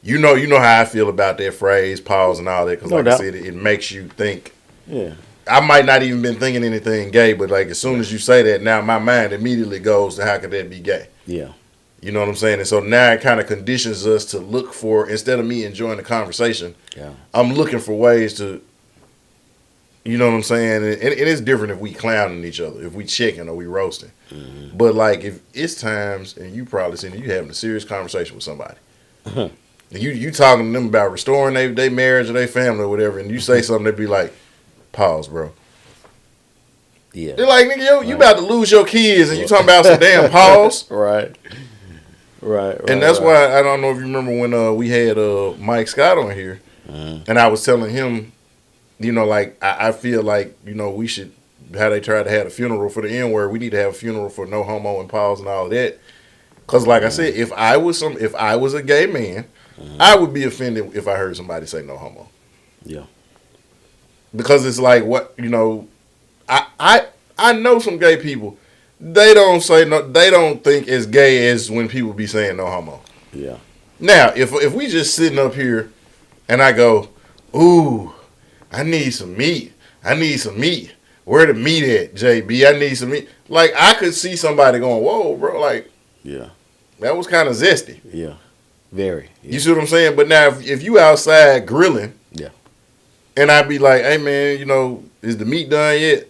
Speaker 2: you know how I feel about that phrase, pause and all that, because I said, it makes you think.
Speaker 1: Yeah.
Speaker 2: I might not even been thinking anything gay, but like as soon as you say that, now my mind immediately goes to how could that be gay?
Speaker 1: Yeah. You
Speaker 2: know what I'm saying? And so now it kind of conditions us to look for, instead of me enjoying the conversation, I'm looking for ways to, you know what I'm saying? And it's different if we clowning each other, if we checking or we roasting. Mm-hmm. But like if it's times, and you probably seen it, you having a serious conversation with somebody. And you talking to them about restoring their marriage or their family or whatever, and you say something, they be like, pause, bro.
Speaker 1: Yeah.
Speaker 2: They're like, nigga, you about to lose your kids, and you talking about some damn pause.
Speaker 1: Right.
Speaker 2: And that's why, I don't know if you remember when we had Mike Scott on here, and I was telling him, I feel like, we should, how they tried to have a funeral for the N-word, we need to have a funeral for no homo and pause and all of that. Because like I said, if I was a gay man, I would be offended if I heard somebody say no homo.
Speaker 1: Yeah.
Speaker 2: Because it's like, what, I know some gay people, they don't say no, they don't think as gay as when people be saying no homo.
Speaker 1: Yeah.
Speaker 2: Now, if we just sitting up here and I go, ooh, I need some meat. Where the meat at, JB? I need some meat. Like, I could see somebody going, whoa, bro, like,
Speaker 1: yeah,
Speaker 2: that was kind of zesty.
Speaker 1: Yeah. Very. Yeah.
Speaker 2: You see what I'm saying? But now, if you outside grilling, and I'd be like, hey, man, is the meat done yet?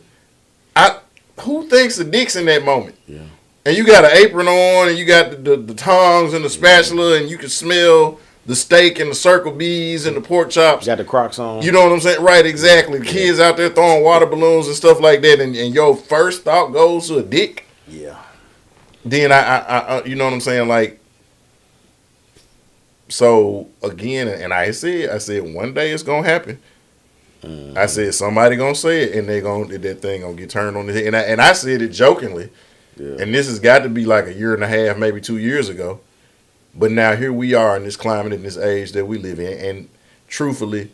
Speaker 2: Who thinks of dicks in that moment?
Speaker 1: Yeah.
Speaker 2: And you got an apron on, and you got the tongs and the spatula, and you can smell the steak and the circle bees and the pork chops.
Speaker 1: You got the Crocs on.
Speaker 2: You know what I'm saying? Right, exactly. The kids out there throwing water balloons and stuff like that, and your first thought goes to a dick.
Speaker 1: Yeah.
Speaker 2: then I you know what I'm saying? Like, so again, and I said one day it's gonna happen.
Speaker 1: Mm-hmm.
Speaker 2: I said somebody gonna say it, and that thing gonna get turned on the head. And I said it jokingly,
Speaker 1: Yeah.
Speaker 2: and this has got to be like a year and a half, maybe 2 years ago. But now here we are in this climate, in this age that we live in, and truthfully,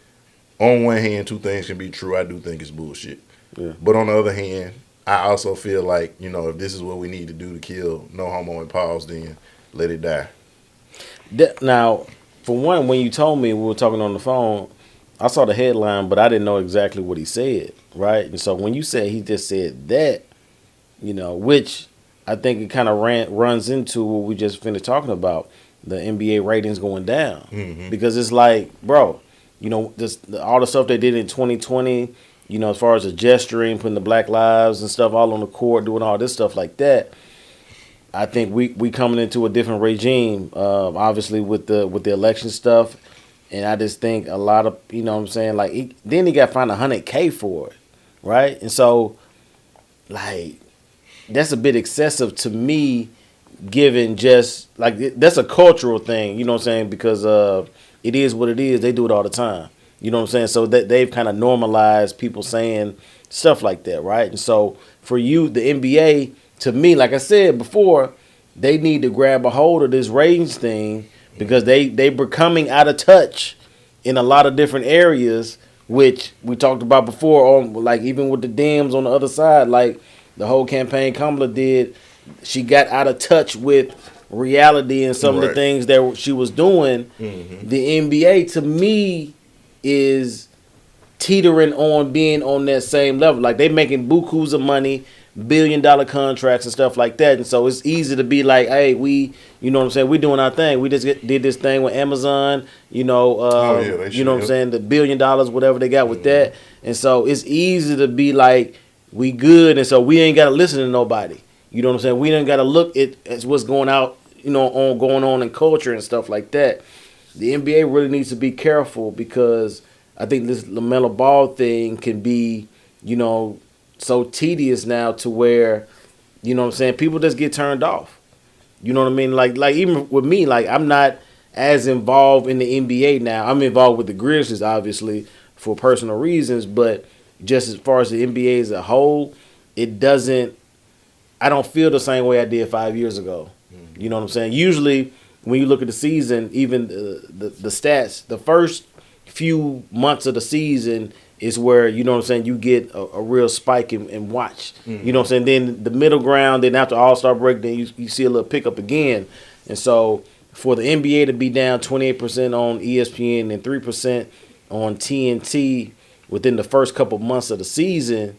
Speaker 2: on one hand, two things can be true. I do think it's bullshit.
Speaker 1: Yeah.
Speaker 2: But on the other hand, I also feel like, if this is what we need to do to kill no homo and pause, then let it die.
Speaker 1: Now, for one, when you told me we were talking on the phone, I saw the headline, but I didn't know exactly what he said, right? And so when you said he just said that, which I think it kind of runs into what we just finished talking about, the NBA ratings going down.
Speaker 2: Mm-hmm.
Speaker 1: Because it's like, bro, all the stuff they did in 2020, as far as the gesturing, putting the Black Lives and stuff all on the court, doing all this stuff like that. I think we coming into a different regime, obviously with the election stuff, and I just think a lot of what I'm saying, like then he got fined $100K for it, right? And so, like, that's a bit excessive to me, given just like that's a cultural thing, you know what I'm saying? Because it is what it is. They do it all the time, you know what I'm saying? So that they've kind of normalized people saying stuff like that, right? And so for you, the NBA. To me, like I said before, they need to grab a hold of this ratings thing because they were coming out of touch in a lot of different areas, which we talked about before. On like even with the Dems on the other side, like the whole campaign Kamala did, she got out of touch with reality and some of the things that she was doing.
Speaker 2: Mm-hmm.
Speaker 1: The NBA to me is teetering on being on that same level. Like they making bukus of money. $1 billion contracts and stuff like that, and so it's easy to be like, hey, we, you know what I'm saying, we doing our thing. We just did this thing with Amazon, you know what I'm saying, the $1 billion, whatever they got with that, and so it's easy to be like, we good, and so we ain't got to listen to nobody. You know what I'm saying? We ain't got to look at what's going on in culture and stuff like that. The NBA really needs to be careful because I think this LaMelo Ball thing can be, so tedious now to where, you know what I'm saying, people just get turned off. You know what I mean? Like even with me, like I'm not as involved in the NBA now. I'm involved with the Grizzlies, obviously, for personal reasons, but just as far as the NBA as a whole, I don't feel the same way I did 5 years ago. Mm-hmm. You know what I'm saying? Usually when you look at the season, even the stats, the first few months of the season is where, you know what I'm saying, you get a real spike in watch. Mm-hmm. You know what I'm saying? Then the middle ground, then after All-Star break, then you see a little pickup again. And so for the NBA to be down 28% on ESPN and 3% on TNT within the first couple months of the season,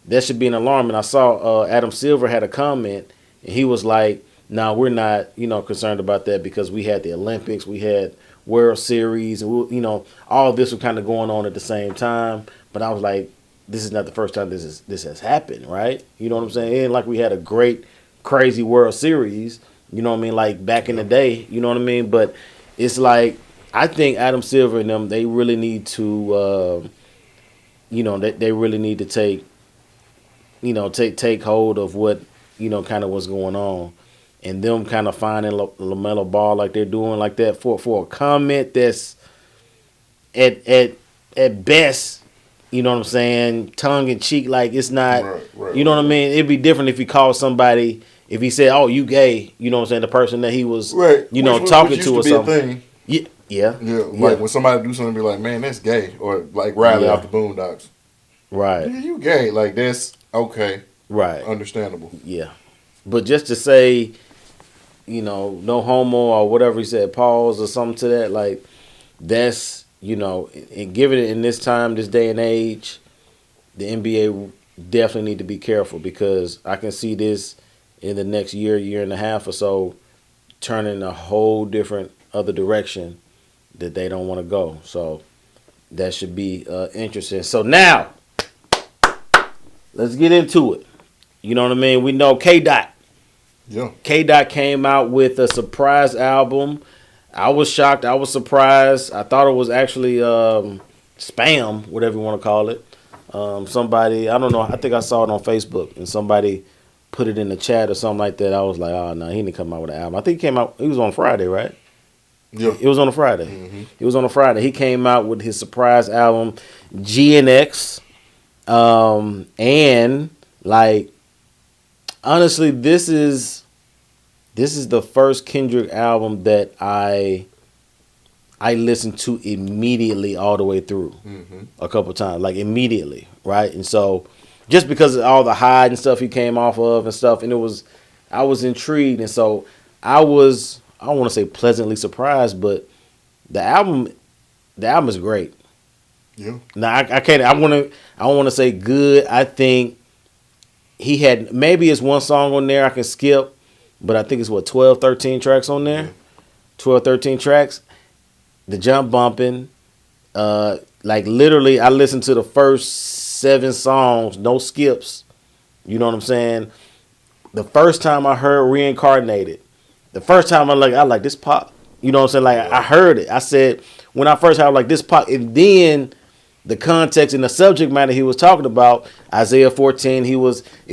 Speaker 1: that should be an alarm. And I saw Adam Silver had a comment, and he was like, "No, we're not, concerned about that because we had the Olympics, we had World Series, and all of this was kind of going on at the same time." But I was like, this is not the first time this has happened, right? You know what I'm saying? And like we had a great, crazy World Series, you know what I mean, like back in the day, you know what I mean? But it's like, I think Adam Silver and them, they really need to, they really need to take hold of what, kind of what's going on. And them kind of finding LaMelo Ball like they're doing like that for a comment that's at best, you know what I'm saying, tongue in cheek, like it's not, you know what I mean? It'd be different if he called somebody, if he said, "Oh, you gay," you know what I'm saying, the person that he was, talking to or something. Yeah.
Speaker 2: Like when somebody do something, be like, "Man, that's gay," or like Riley off the Boondocks.
Speaker 1: Right.
Speaker 2: Yeah, you gay? Like that's okay.
Speaker 1: Right.
Speaker 2: Understandable.
Speaker 1: Yeah. But just to say, no homo or whatever he said, pause or something to that, like that's, and given it in this time, this day and age, the NBA definitely need to be careful because I can see this in the next year and a half or so turning a whole different other direction that they don't want to go. So that should be interesting. So now, let's get into it. You know what I mean? We know K-Dot.
Speaker 2: Yeah.
Speaker 1: K-Dot came out with a surprise album. I was shocked. I was surprised. I thought it was actually spam, whatever you want to call it. Somebody, I don't know, I think I saw it on Facebook, and somebody put it in the chat or something like that. I was like, oh no, he didn't come out with an album. I think he came out. He was on Friday, right?
Speaker 2: Yeah.
Speaker 1: It was on a Friday.
Speaker 2: Mm-hmm.
Speaker 1: It was on a Friday. He came out with his surprise album, GNX, and like honestly, this is the first Kendrick album that I listened to immediately all the way through. A couple times, like immediately, right? And so just because of all the hide and stuff he came off of and stuff, and I was intrigued, and so I don't want to say pleasantly surprised, but the album is great.
Speaker 2: Yeah.
Speaker 1: Now I can't. I don't want to say good. I think he had maybe it's one song on there I can skip, but I think it's 12, 13 tracks on there. Yeah. 12, 13 tracks. The jump bumping, like literally, I listened to the first 7 songs, no skips. You know what I'm saying? The first time I heard Reincarnated, the first time I like this pop. You know what I'm saying? Like I heard it. I said when I first heard like this pop, and then the context and the subject matter he was talking about, Isaiah 14, it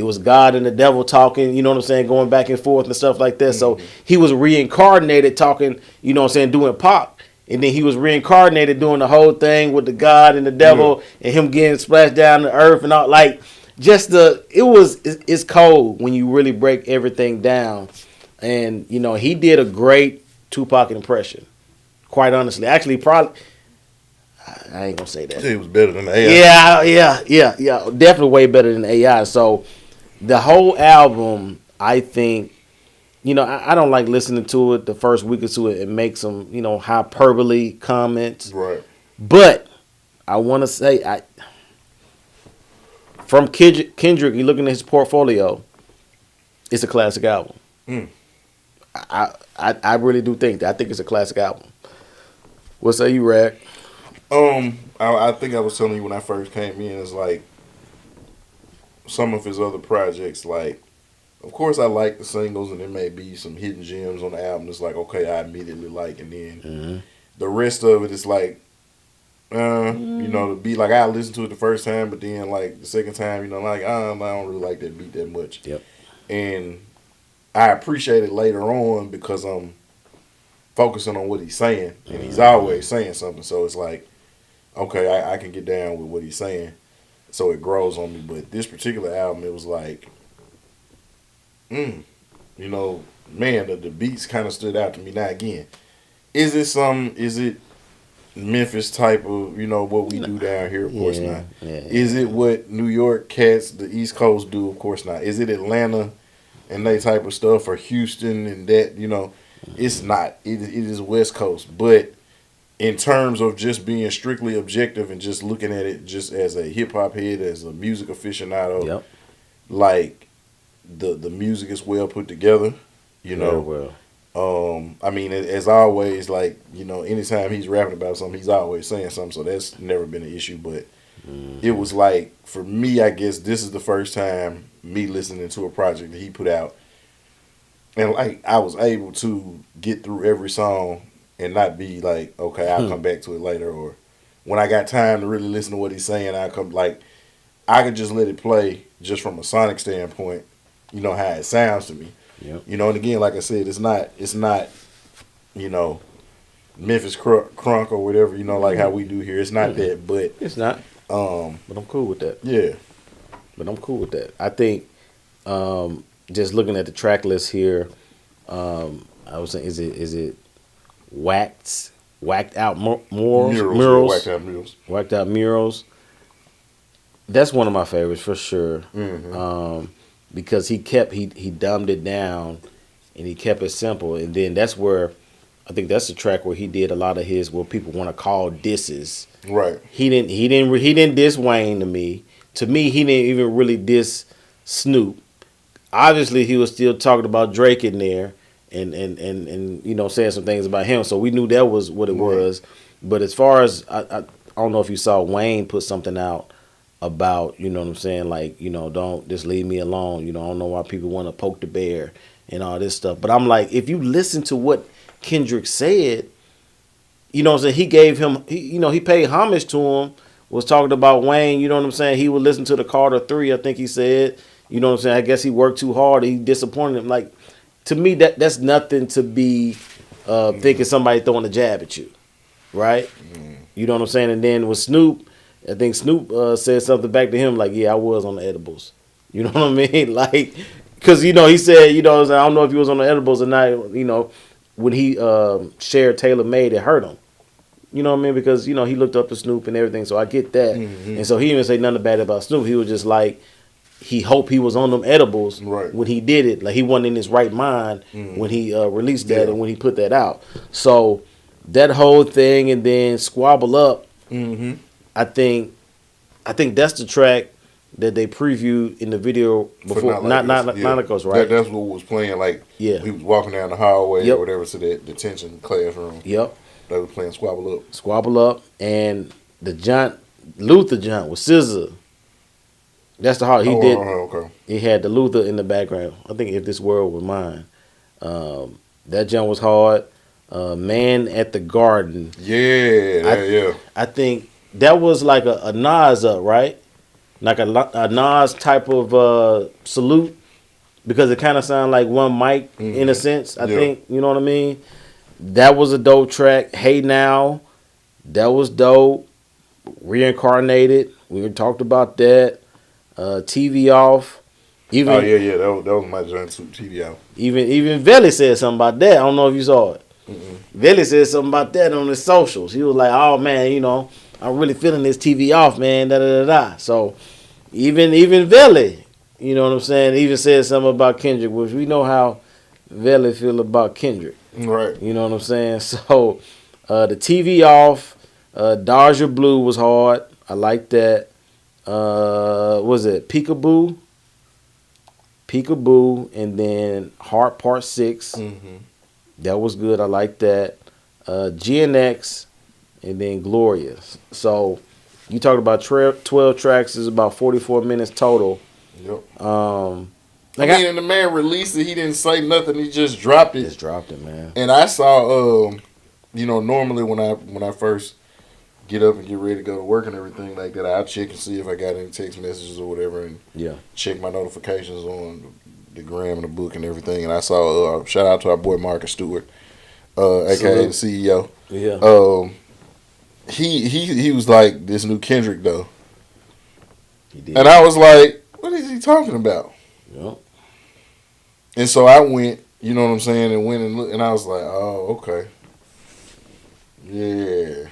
Speaker 1: was God and the devil talking, you know what I'm saying, going back and forth and stuff like that. Mm-hmm. So he was reincarnated talking, you know what I'm saying, doing pop. And then he was reincarnated doing the whole thing with the God and the devil and him getting splashed down to earth and all. Like, just it's cold when you really break everything down. And, you know, he did a great Tupac impression, quite honestly. Actually, probably, I ain't going to say that.
Speaker 2: He was better than AI.
Speaker 1: Yeah. Definitely way better than AI. So, the whole album, I think, you know, I don't like listening to it the first week or two and make some, you know, hyperbole comments.
Speaker 2: Right.
Speaker 1: But I want to say, from Kendrick, you looking at his portfolio, it's a classic album. I really do think that. I think it's a classic album. What say you, Rag?
Speaker 2: I think I was telling you when I first came in, it's like some of his other projects, like, of course, I like the singles, and there may be some hidden gems on the album. It's like, okay, I immediately like, and then the rest of it is like, you know, the beat. Like I listened to it the first time, but then like the second time, you know, like I don't really like that beat that much.
Speaker 1: Yep.
Speaker 2: And I appreciate it later on because I'm focusing on what he's saying, and he's always saying something. So it's like, okay, I can get down with what he's saying, so it grows on me. But this particular album, it was like. You know, man, the beats kind of stood out to me. Now again, is it Memphis type of, you know, what we do down here? Of course not.
Speaker 1: Yeah.
Speaker 2: Is it what New York cats, the East Coast do? Of course not. Is it Atlanta and that type of stuff, or Houston and that, you know? It's not. It is West Coast. But in terms of just being strictly objective and just looking at it just as a hip-hop head, as a music aficionado, like, the music is well put together, you know.
Speaker 1: Well.
Speaker 2: I mean, as always, like, you know, anytime he's rapping about something, he's always saying something, so that's never been an issue. But it was like, for me, I guess this is the first time me listening to a project that he put out, and like I was able to get through every song and not be like, okay, I'll come back to it later, or when I got time to really listen to what he's saying, I could just let it play just from a sonic standpoint. You know how it sounds to me.
Speaker 1: Yep.
Speaker 2: You know, and again, like I said, it's not, you know, Memphis crunk or whatever. You know, like how we do here. It's not that, but
Speaker 1: it's not. But I'm cool with that.
Speaker 2: Yeah.
Speaker 1: But I'm cool with that. I think, just looking at the track list here, I was saying, is it whacked out murals? Whacked out murals. That's one of my favorites for sure. Because he dumbed it down and he kept it simple, and then that's where I think that's the track where he did a lot of his what people want to call disses.
Speaker 2: Right.
Speaker 1: He didn't diss Wayne to me. To me, he didn't even really diss Snoop. Obviously, he was still talking about Drake in there and you know, saying some things about him. So we knew that was what it was. But as far as I don't know if you saw Wayne put something out about, you know what I'm saying, like, you know, don't just leave me alone. You know, I don't know why people want to poke the bear and all this stuff. But I'm like, if you listen to what Kendrick said, you know what I'm saying, he gave him, he paid homage to him, was talking about Wayne, you know what I'm saying, he would listen to the Carter 3, I think he said, You know what I'm saying? I guess he worked too hard. He disappointed him. Like, to me, that's nothing to be thinking somebody throwing a jab at you, right? You know what I'm saying? And then with Snoop, I think Snoop said something back to him like, yeah, I was on the edibles. You know what I mean? Like, because, you know, he said, you know, I don't know if he was on the edibles or not, you know, when he shared Taylor Made, it hurt him. You know what I mean? Because, you know, he looked up to Snoop and everything, so I get that. And so he didn't say nothing bad about Snoop. He was just like, he hoped he was on them edibles when he did it. Like, he wasn't in his right mind when he released that and when he put that out. So that whole thing, and then Squabble Up, I think that's the track that they previewed in the video before. Not like us, right?
Speaker 2: That's what was playing. Like, he was walking down the hallway or whatever to that detention classroom.
Speaker 1: Yep.
Speaker 2: They were playing Squabble Up.
Speaker 1: Squabble Up, and the Luther Joint with SZA. That's the hard. He did.
Speaker 2: Okay.
Speaker 1: He had the Luther in the background. I think If This World Were Mine. That joint was hard. Man at the Garden.
Speaker 2: Yeah.
Speaker 1: I think that was like a Nas up, right? Like a Nas type of salute, because it kind of sounded like one mic in a sense. I think, you know what I mean? That was a dope track. Hey Now, that was dope. Reincarnated, we talked about that. TV Off.
Speaker 2: That was my joint too. TV Off.
Speaker 1: Even Velly said something about that. I don't know if you saw it. Velly said something about that on his socials. He was like, "Oh man, you know, I'm really feeling this TV Off, man." Da da da da. So even Velly, you know what I'm saying, even said something about Kendrick, which we know how Velly feel about Kendrick.
Speaker 2: Right.
Speaker 1: You know what I'm saying? So the TV Off, Dodger Blue was hard. I like that. Was it Peekaboo, and then Heart Part 6. That was good. I like that. GNX, and then Glorious. So you talked about 12 tracks. Is about 44 minutes total.
Speaker 2: Yep.
Speaker 1: And
Speaker 2: the man released it. He didn't say nothing. He just dropped it.
Speaker 1: Just dropped it, man.
Speaker 2: And I saw, normally when I first get up and get ready to go to work and everything like that, I'll check and see if I got any text messages or whatever, and check my notifications on the gram and the book and everything. And I saw, shout out to our boy Marcus Stewart, aka the CEO.
Speaker 1: Yeah.
Speaker 2: He was like, this new Kendrick though.
Speaker 1: He did.
Speaker 2: And I was like, what is he talking about?
Speaker 1: Yep.
Speaker 2: And so I went, you know what I'm saying, and went and looked, and I was like, oh, okay. Yeah.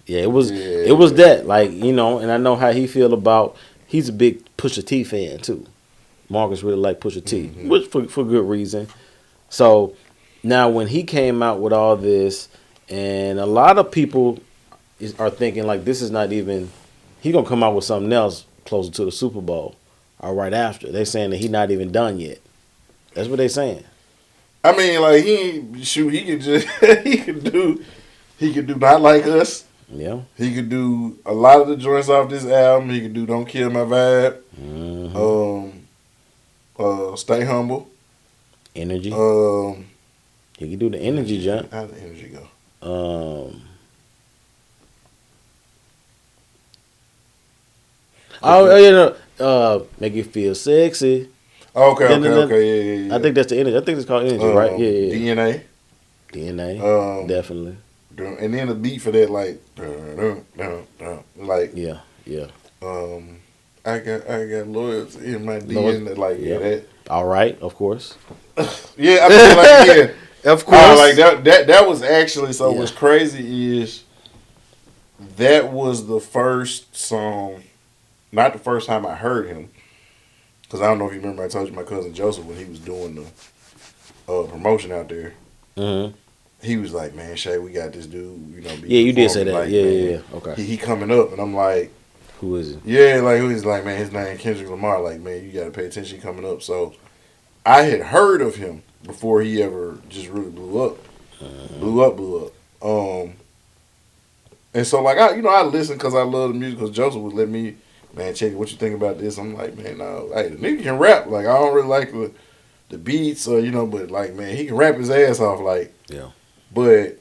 Speaker 1: Yeah, it was that, like, you know, and I know how he feel about, he's a big Pusha T fan too. Marcus really like Pusha T, which for good reason. So now when he came out with all this, and a lot of people are thinking like, this is not even, he gonna come out with something else closer to the Super Bowl or right after. They saying that he not even done yet. That's what they saying.
Speaker 2: I mean, like, he could just he could do Not Like Us.
Speaker 1: Yeah.
Speaker 2: He could do a lot of the joints off this album. He could do Don't Kill My Vibe. Stay Humble.
Speaker 1: Energy. He could do the Energy jump.
Speaker 2: How'd the Energy go?
Speaker 1: Make You Feel Sexy.
Speaker 2: Okay, yeah.
Speaker 1: I think that's the Energy. I think it's called Energy, right? Yeah. DNA. Definitely.
Speaker 2: And then the beat for that, like,
Speaker 1: yeah.
Speaker 2: I got loyalty in my DNA, like, that.
Speaker 1: All right, of course.
Speaker 2: Yeah, I mean, like, yeah,
Speaker 1: of course.
Speaker 2: Like that was actually, so what's crazy is that was the first song, not the first time I heard him, because I don't know if you remember, I told you my cousin Joseph, when he was doing the promotion out there. He was like, man, Shay, we got this dude, you know.
Speaker 1: You did say that.
Speaker 2: Like,
Speaker 1: Yeah. Okay.
Speaker 2: He coming up, and I'm like,
Speaker 1: who is it?
Speaker 2: Yeah, like, who is, like, man, his name Kendrick Lamar. Like, man, you got to pay attention, coming up. So I had heard of him before he ever just really blew up. Blew up. And so, like, I listened because I love the music, because Joseph would let me, man, check it, what you think about this. I'm like, man, no, hey, the nigga can rap. Like, I don't really like the beats, or, but, like, man, he can rap his ass off. Like,
Speaker 1: yeah.
Speaker 2: But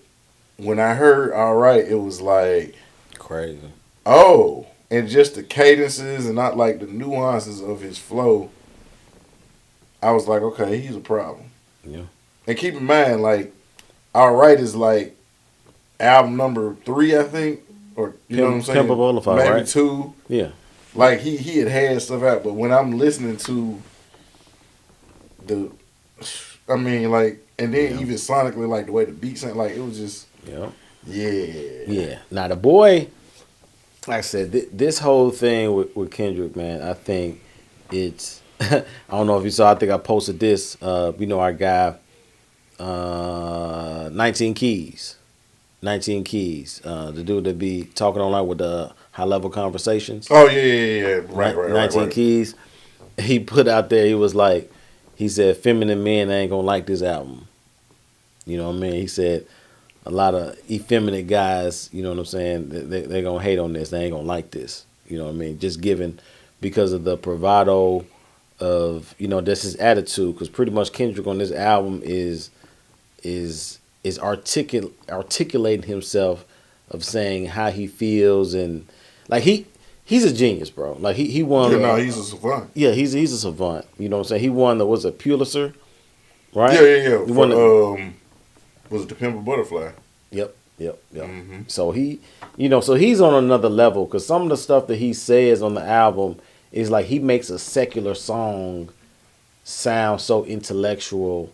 Speaker 2: when I heard All Right, it was like,
Speaker 1: crazy.
Speaker 2: Oh, and just the cadences and not like the nuances of his flow I was like, okay, he's a problem.
Speaker 1: Yeah.
Speaker 2: And keep in mind, like, All Right is like album number 3, I think, or you know what I'm saying,
Speaker 1: Pimp a Butterfly,
Speaker 2: maybe
Speaker 1: right?
Speaker 2: 2.
Speaker 1: Yeah.
Speaker 2: Like he had stuff out, but when I'm listening to I mean, like, and then even sonically, like the way the beat sound, like it was just, yeah.
Speaker 1: Now the boy, like I said, this whole thing with Kendrick, man, I think it's. I don't know if you saw. I think I posted this. Our guy, 19 Keys. 19 Keys, the dude that be talking online with the high level conversations.
Speaker 2: Oh yeah. Right.
Speaker 1: 19 Keys. He put out there. He said, feminine men ain't gonna like this album. You know what I mean? He said a lot of effeminate guys. You know what I'm saying? They're gonna hate on this. They ain't gonna like this. You know what I mean? Just because of the bravado of that's his attitude. Because pretty much Kendrick on this album is articulating himself of saying how he feels, and like he's a genius, bro. Like he won.
Speaker 2: He's a savant.
Speaker 1: Yeah, he's a savant. You know what I'm saying? He won the Pulitzer, right?
Speaker 2: Yeah. He won was it the Pimp a Butterfly?
Speaker 1: Yep.
Speaker 2: Mm-hmm.
Speaker 1: So he's on another level, because some of the stuff that he says on the album is like he makes a secular song sound so intellectual.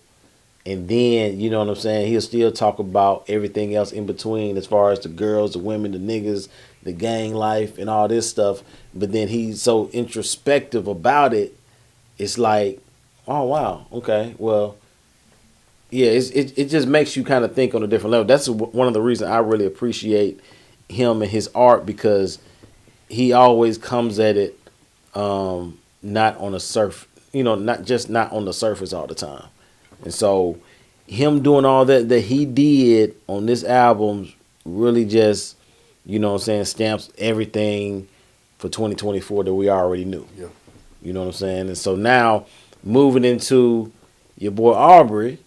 Speaker 1: And then, you know what I'm saying, he'll still talk about everything else in between, as far as the girls, the women, the niggas, the gang life, and all this stuff. But then he's so introspective about it. It's like, oh, wow, okay, well, yeah, it just makes you kind of think on a different level. That's one of the reasons I really appreciate him and his art, because he always comes at it not on the surface, not on the surface all the time. And so him doing all that he did on this album really just, stamps everything for 2024 that we already knew.
Speaker 2: Yeah.
Speaker 1: You know what I'm saying? And so now moving into your boy Aubrey,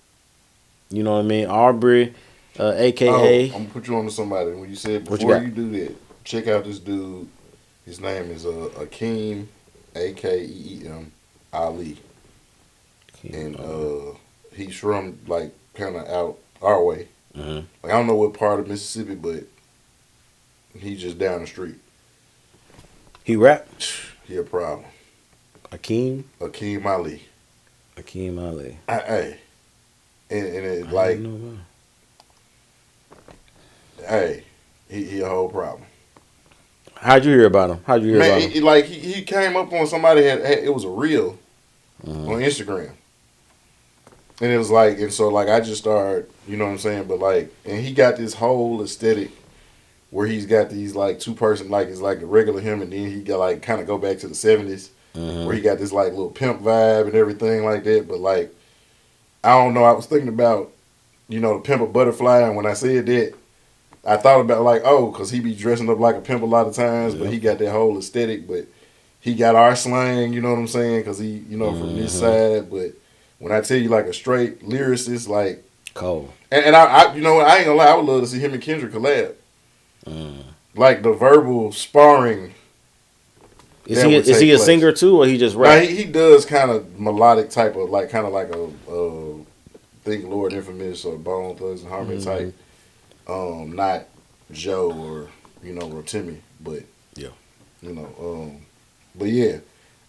Speaker 1: you know what I mean? Aubrey, a.k.a.
Speaker 2: I'm going to put you on to somebody. When you said before you do that, check out this dude. His name is Akeem, A-K-E-E-M, Ali. And he's from, like, kind of out our way.
Speaker 1: Mm-hmm.
Speaker 2: Like, I don't know what part of Mississippi, but he's just down the street.
Speaker 1: He rap?
Speaker 2: He a problem.
Speaker 1: Akeem
Speaker 2: Ali.
Speaker 1: Akeem Ali.
Speaker 2: Hey. And it, like, hey, he a whole problem.
Speaker 1: How'd you hear about him? About him?
Speaker 2: Like, he came up on somebody it was a reel on Instagram. And it was like, and so like I just started, you know what I'm saying? But like, and he got this whole aesthetic where he's got these like 2-person, like it's like the regular him, and then he got like kind of go back to the 70s where he got this like little pimp vibe and everything like that. But like, I don't know, I was thinking about, the Pimp a Butterfly, and when I said that, I thought about like, because he be dressing up like a pimp a lot of times, but he got that whole aesthetic, but he got our slang, you know what I'm saying? Because he, from this side, but when I tell you like a straight lyricist, like
Speaker 1: cold.
Speaker 2: And I I ain't gonna lie, I would love to see him and Kendrick collab. Like the verbal sparring.
Speaker 1: Is he a singer too, or he just rap?
Speaker 2: Nah, he does kind of melodic type of like kind of like a Think Lord Infamous or Bone Thugs and Harmony type. Not Joe or Rotimi, but but yeah.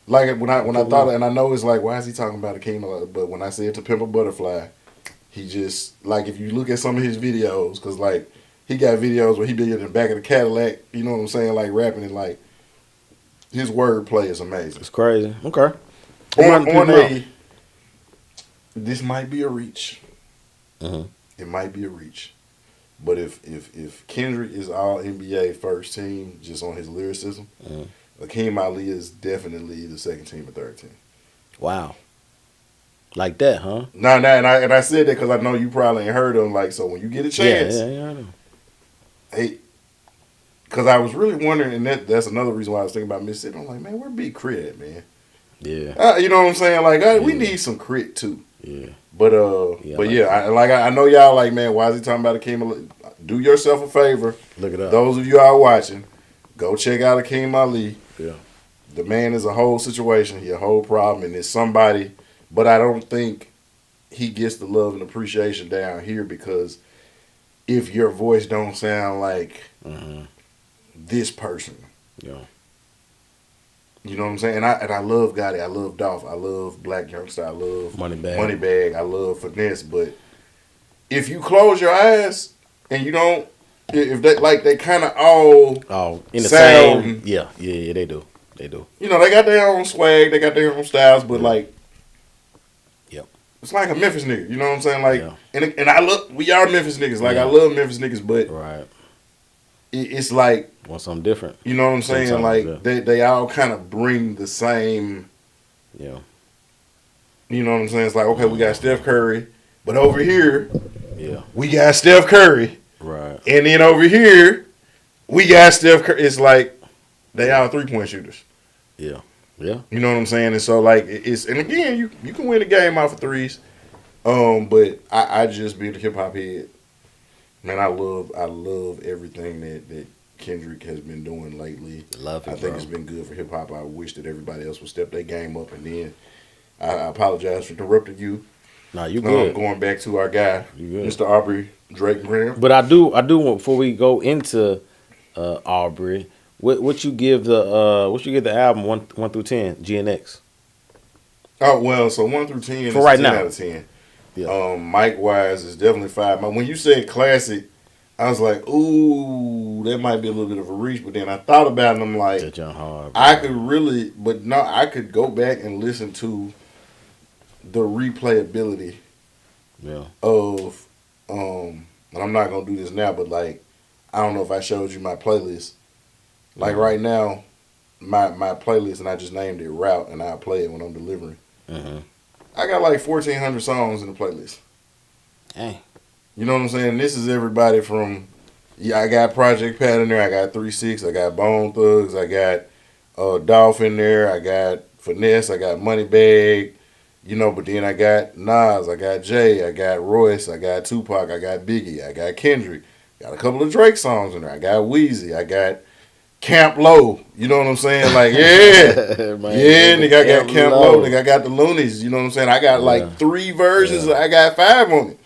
Speaker 2: Like when I thought, and I know it's like, why is he talking about Akeem? But when I said to Pimp a Butterfly, he just like, if you look at some of his videos, because like he got videos where he be in the back of the Cadillac, you know what I'm saying, like rapping, and like his wordplay is amazing.
Speaker 1: It's crazy. Okay.
Speaker 2: This might be a reach. It might be a reach, but if Kendrick is all NBA first team just on his lyricism. Akeem Ali is definitely the second team or third team.
Speaker 1: Wow. Like that, huh?
Speaker 2: Nah, and I said that because I know you probably ain't heard of him. Like, so when you get a chance,
Speaker 1: yeah, I know.
Speaker 2: Hey, because I was really wondering, and that's another reason why I was thinking about Mississippi. I'm like, man, where Big Crit at, man?
Speaker 1: Yeah.
Speaker 2: You know what I'm saying? Like, we need some Crit too.
Speaker 1: Yeah.
Speaker 2: But I know y'all like, man, why is he talking about Akeem Ali? Do yourself a favor.
Speaker 1: Look it up.
Speaker 2: Those of you out watching, go check out Akeem Ali.
Speaker 1: Yeah.
Speaker 2: The man is a whole situation. He a whole problem, and it's somebody
Speaker 3: but I don't think he gets the love and appreciation down here because if your voice don't sound like this person,
Speaker 1: Yeah.
Speaker 3: you know what I'm saying? And I love Gotti, I love Dolph, I love Black Youngster, I love
Speaker 1: Moneybagg,
Speaker 3: I love Finesse, but if you close your eyes and you don't, if they like they kind of all
Speaker 1: in the
Speaker 3: sound,
Speaker 1: same. Yeah, they do.
Speaker 3: You know, they got their own swag, they got their own styles, but like,
Speaker 1: yep,
Speaker 3: it's like a Memphis nigga. You know what I'm saying? Like,
Speaker 1: yeah.
Speaker 3: and I look, we are Memphis niggas. Like, I love Memphis niggas, but
Speaker 1: right,
Speaker 3: it's like
Speaker 1: want something different.
Speaker 3: You know what I'm saying?
Speaker 1: Sometimes,
Speaker 3: like they all kind of bring the same.
Speaker 1: Yeah.
Speaker 3: You know what I'm saying? It's like, okay, we got Steph Curry, but over here, we got Steph Curry.
Speaker 1: Right.
Speaker 3: And then over here, we got Steph Curry. It's like they all 3-point shooters.
Speaker 1: Yeah. Yeah.
Speaker 3: You know what I'm saying? And so like it's and again, you can win the game off of threes. But I just being a hip hop head. Man, I love everything that Kendrick has been doing lately.
Speaker 1: Love it,
Speaker 3: I think
Speaker 1: bro.
Speaker 3: it's been good for hip hop. I wish that everybody else would step their game up. And then I apologize for interrupting you.
Speaker 1: Nah, you good.
Speaker 3: Going back to our guy, Mr. Aubrey Drake Graham.
Speaker 1: But I do want, before we go into Aubrey, what you give the album 1 through 10 GNX?
Speaker 3: Oh well, so 1 through 10
Speaker 1: for
Speaker 3: is
Speaker 1: right
Speaker 3: 10
Speaker 1: now.
Speaker 3: out of 10.
Speaker 1: Yeah.
Speaker 3: Mike wise is definitely 5. When you said classic, I was like, ooh, that might be a little bit of a reach. But then I thought about it and I'm like, I could really, but no, I could go back and listen to the replayability of, and I'm not going to do this now, but like, I don't know if I showed you my playlist. Like right now, my playlist, and I just named it Route, and I'll play it when I'm delivering. I got like 1,400 songs in the playlist.
Speaker 1: Hey.
Speaker 3: You know what I'm saying? This is everybody from, I got Project Pat in there, I got 3-6, I got Bone Thugs, I got Dolph in there, I got Finesse, I got Moneybagg, you know, but then I got Nas, I got Jay, I got Royce, I got Tupac, I got Biggie, I got Kendrick, got a couple of Drake songs in there, I got Weezy, I got Camp Low, you know what I'm saying? Like, nigga, I got Camp Low, nigga, I got the Loonies, you know what I'm saying? I got like 3 versions, I got 5 on it.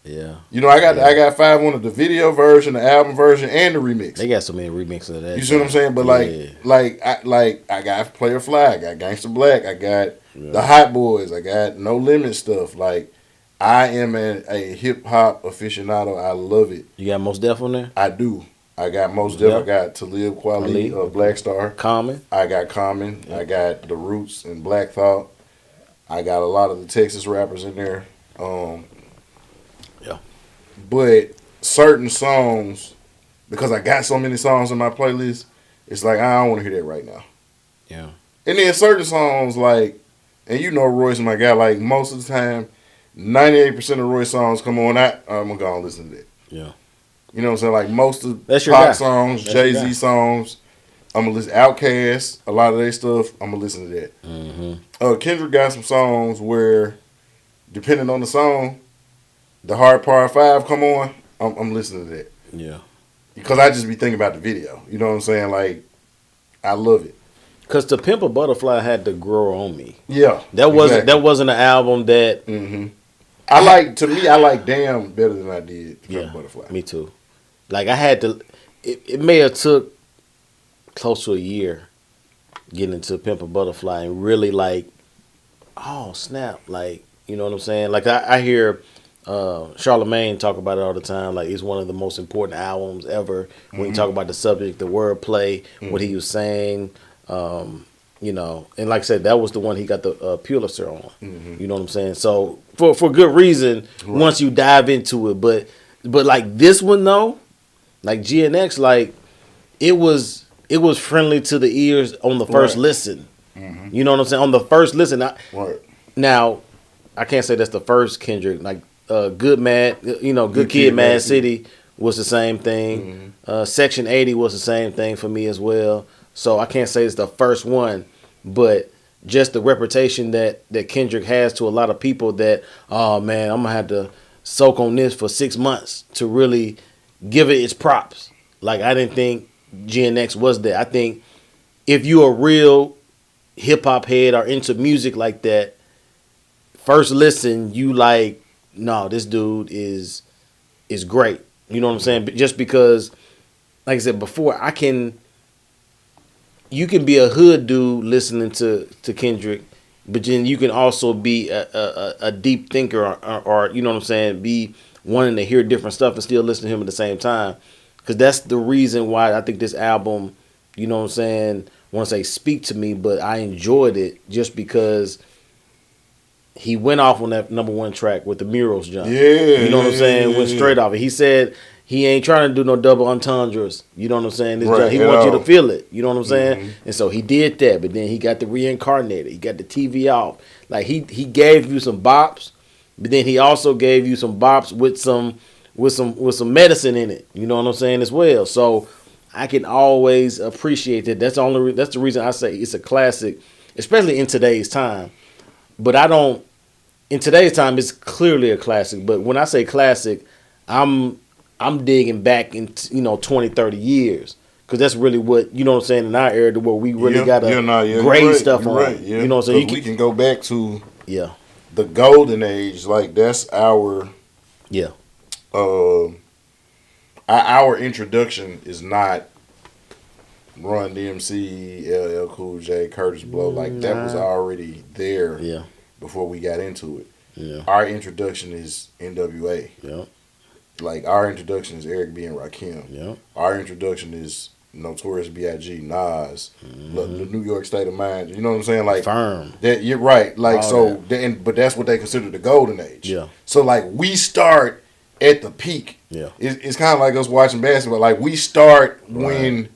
Speaker 1: Yeah.
Speaker 3: You know, I got 5 on it, the video version, the album version, and the remix.
Speaker 1: They got so many remixes of that.
Speaker 3: You see what I'm saying? But I got Player Fly, I got Gangsta Black, I got the Hot Boys, I got No Limit stuff. Like, I am a hip hop aficionado. I love it.
Speaker 1: You got Mos Def on there?
Speaker 3: I do. I got Mos Def. I got Talib Kweli, Black Star.
Speaker 1: Common.
Speaker 3: I got Common. Yep. I got The Roots and Black Thought. I got a lot of the Texas rappers in there. But certain songs, because I got so many songs in my playlist, it's like I don't want to hear that right now.
Speaker 1: Yeah.
Speaker 3: And then certain songs like, and you know Royce my guy, like most of the time, 98% of Royce songs come on, I'm going to go and listen to that.
Speaker 1: Yeah.
Speaker 3: You know what I'm saying? Like most of
Speaker 1: That's
Speaker 3: Pac songs, Jay-Z songs, I'm going to listen. Outkast, a lot of their stuff, I'm going to listen to that.
Speaker 1: Mm-hmm.
Speaker 3: Kendrick got some songs where, depending on the song, the Hard Part 5 come on, I'm listening to that.
Speaker 1: Yeah.
Speaker 3: Because I just be thinking about the video. You know what I'm saying? Like, I love it.
Speaker 1: Because To Pimp a Butterfly had to grow on me.
Speaker 3: Yeah.
Speaker 1: That wasn't an album that...
Speaker 3: Mm-hmm. I like Damn better than I did To Pimp a Butterfly.
Speaker 1: Me too. Like, I had to... It may have took close to a year getting into Pimp a Butterfly and really like, oh, snap. Like, you know what I'm saying? Like, I hear... Charlemagne talk about it all the time. Like, it's one of the most important albums ever. When you talk about the subject, the wordplay, what he was saying, you know, and like I said, that was the one he got the Pulitzer on. You know what I'm saying? So for good reason, once you dive into it, but like this one though, like GNX, like it was friendly to the ears on the first listen. You know what I'm saying? On the first listen, now I can't say that's the first Kendrick. Like Good Mad, you know, Good Kid, Mad City was the same thing. Section 80 was the same thing for me as well. So I can't say it's the first one, but just the reputation that Kendrick has to a lot of people that, oh man, I'm gonna have to soak on this for 6 months to really give it its props. Like, I didn't think GNX was there. I think if you're a real hip hop head or into music like that, first listen, you like, no, this dude is great. You know what I'm saying? Just because, like I said before, you can be a hood dude listening to Kendrick, but then you can also be a deep thinker or you know what I'm saying, be wanting to hear different stuff and still listen to him at the same time. Because that's the reason why I think this album, you know what I'm saying, I want to say speak to me, but I enjoyed it just because he went off on that number one track with the Murals jump.
Speaker 3: Yeah.
Speaker 1: You know what I'm saying? Went straight off it. He said he ain't trying to do no double entendres. You know what I'm saying?
Speaker 3: Right,
Speaker 1: he wants you to feel it. You know what I'm saying? And so he did that, but then he got the reincarnated. He got the TV off. Like he gave you some bops, but then he also gave you some bops with some medicine in it. You know what I'm saying as well. So I can always appreciate that. That's the reason I say it's a classic, especially in today's time. But in today's time, it's clearly a classic. But when I say classic, I'm digging back into, 20, 30 years. Because that's really what, you know what I'm saying, in our era where we really got to grade stuff on.
Speaker 3: Right, yeah.
Speaker 1: You know what I'm saying?
Speaker 3: We can go back to
Speaker 1: the
Speaker 3: golden age. Like, that's our introduction is not Run DMC, LL Cool J, Curtis Blow. Like, that was already there before we got into it.
Speaker 1: Yeah.
Speaker 3: Our introduction is NWA.
Speaker 1: Yeah.
Speaker 3: Like, our introduction is Eric B. and Rakim.
Speaker 1: Yeah.
Speaker 3: Our introduction is Notorious B.I.G., Nas, the New York State of Mind. You know what I'm saying? Like,
Speaker 1: Firm.
Speaker 3: That, you're right. Like,
Speaker 1: all
Speaker 3: but that's what they consider the golden age.
Speaker 1: Yeah.
Speaker 3: So, like, we start at the peak.
Speaker 1: Yeah.
Speaker 3: It's kind of like us watching basketball. Like, we start when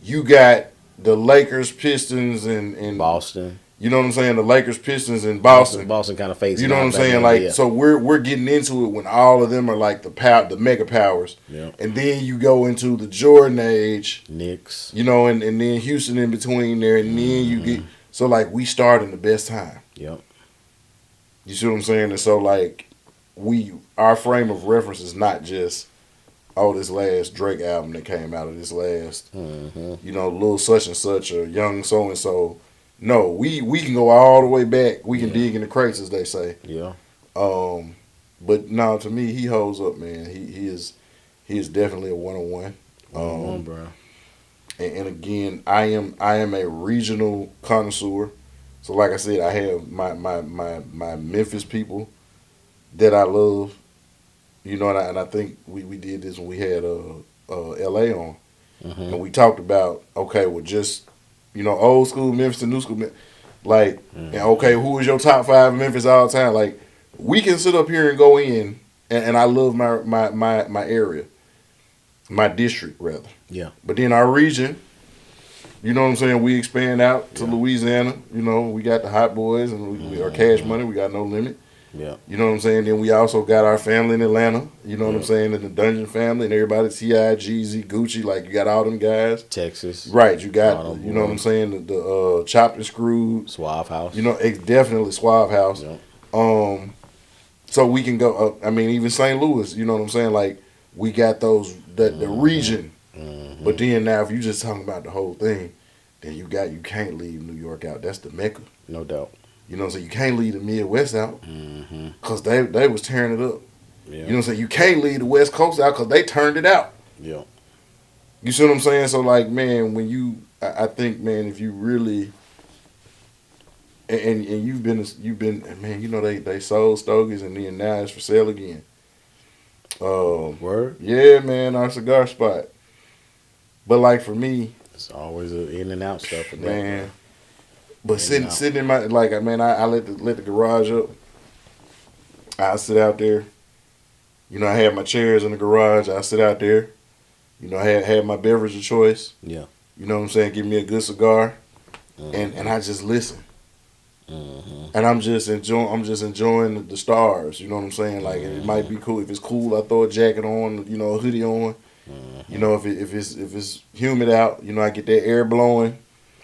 Speaker 3: you got the Lakers, Pistons, and
Speaker 1: Boston.
Speaker 3: You know what I'm saying? The Lakers, Pistons, and Boston.
Speaker 1: Boston kind of facing.
Speaker 3: You know what I'm saying? Like, so we're getting into it when all of them are like the mega powers.
Speaker 1: Yeah.
Speaker 3: And then you go into the Jordan age.
Speaker 1: Knicks.
Speaker 3: You know, and then Houston in between there, and then you get so like we start in the best time.
Speaker 1: Yep.
Speaker 3: You see what I'm saying? And so like our frame of reference is not just this last Drake album that came out of this last little such and such or young so and so. No, we can go all the way back. We can dig in the crates, as they say.
Speaker 1: Yeah.
Speaker 3: But no, to me, he holds up, man. He is definitely a 101.
Speaker 1: Bro.
Speaker 3: And again, I am a regional connoisseur. So like I said, I have my Memphis people that I love. You know, and I think we did this when we had LA on, and we talked about just. Old school Memphis and new school Memphis. Like, and who is your top 5 in Memphis all the time? Like, we can sit up here and go in, and I love my area, my district, rather.
Speaker 1: Yeah.
Speaker 3: But then our region, you know what I'm saying, we expand out to Louisiana. You know, we got the Hot Boys, and we our Cash Money, we got No Limit.
Speaker 1: Yeah.
Speaker 3: You know what I'm saying? Then we also got our family in Atlanta. You know what I'm saying? And the Dungeon family and everybody, T.I., Jeezy, Gucci. Like, you got all them guys.
Speaker 1: Texas.
Speaker 3: Right. You got, you know what I'm saying? The Chopped and Screwed.
Speaker 1: Suave House.
Speaker 3: You know, definitely Suave House.
Speaker 1: Yep.
Speaker 3: So we can go, even St. Louis. You know what I'm saying? Like, we got those, the region. But then now, if you just talking about the whole thing, then you can't leave New York out. That's the Mecca.
Speaker 1: No doubt.
Speaker 3: You know what I'm saying? You can't leave the Midwest out because they was tearing it up.
Speaker 1: Yeah.
Speaker 3: You know what I'm saying? You can't leave the West Coast out because they turned it out.
Speaker 1: Yeah.
Speaker 3: You see what I'm saying? So, like, man, I think, man, if you really, and you've been, man, you know, they sold Stogies and then now it's for sale again.
Speaker 1: Word?
Speaker 3: Yeah, man, our cigar spot. But, like, for me,
Speaker 1: it's always an in and out stuff for that.
Speaker 3: Man. But sitting in my, like, man, I let the garage up. I sit out there. You know, I had my chairs in the garage. I sit out there. You know, I had my beverage of choice.
Speaker 1: Yeah.
Speaker 3: You know what I'm saying? Give me a good cigar. And I just listen. And I'm just enjoying the stars. You know what I'm saying? Like, it might be cool. If it's cool, I throw a jacket on, you know, a hoodie on. You know, if it's humid out, you know, I get that air blowing.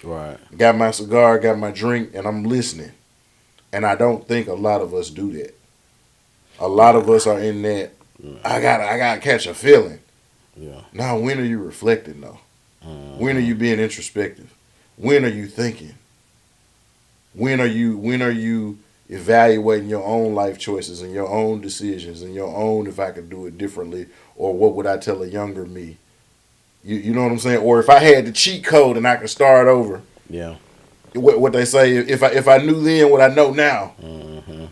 Speaker 1: Right.
Speaker 3: Got my cigar, got my drink, and I'm listening. And I don't think a lot of us do that. A lot of us are in that, I gotta catch a feeling.
Speaker 1: Yeah.
Speaker 3: Now, when are you reflecting, though? When are you being introspective? When are you thinking? When are you evaluating your own life choices and your own decisions and your own if I could do it differently or what would I tell a younger me. You know what I'm saying? Or if I had the cheat code and I could start over.
Speaker 1: Yeah.
Speaker 3: What they say, if I knew then what I know now.
Speaker 1: Mm-hmm.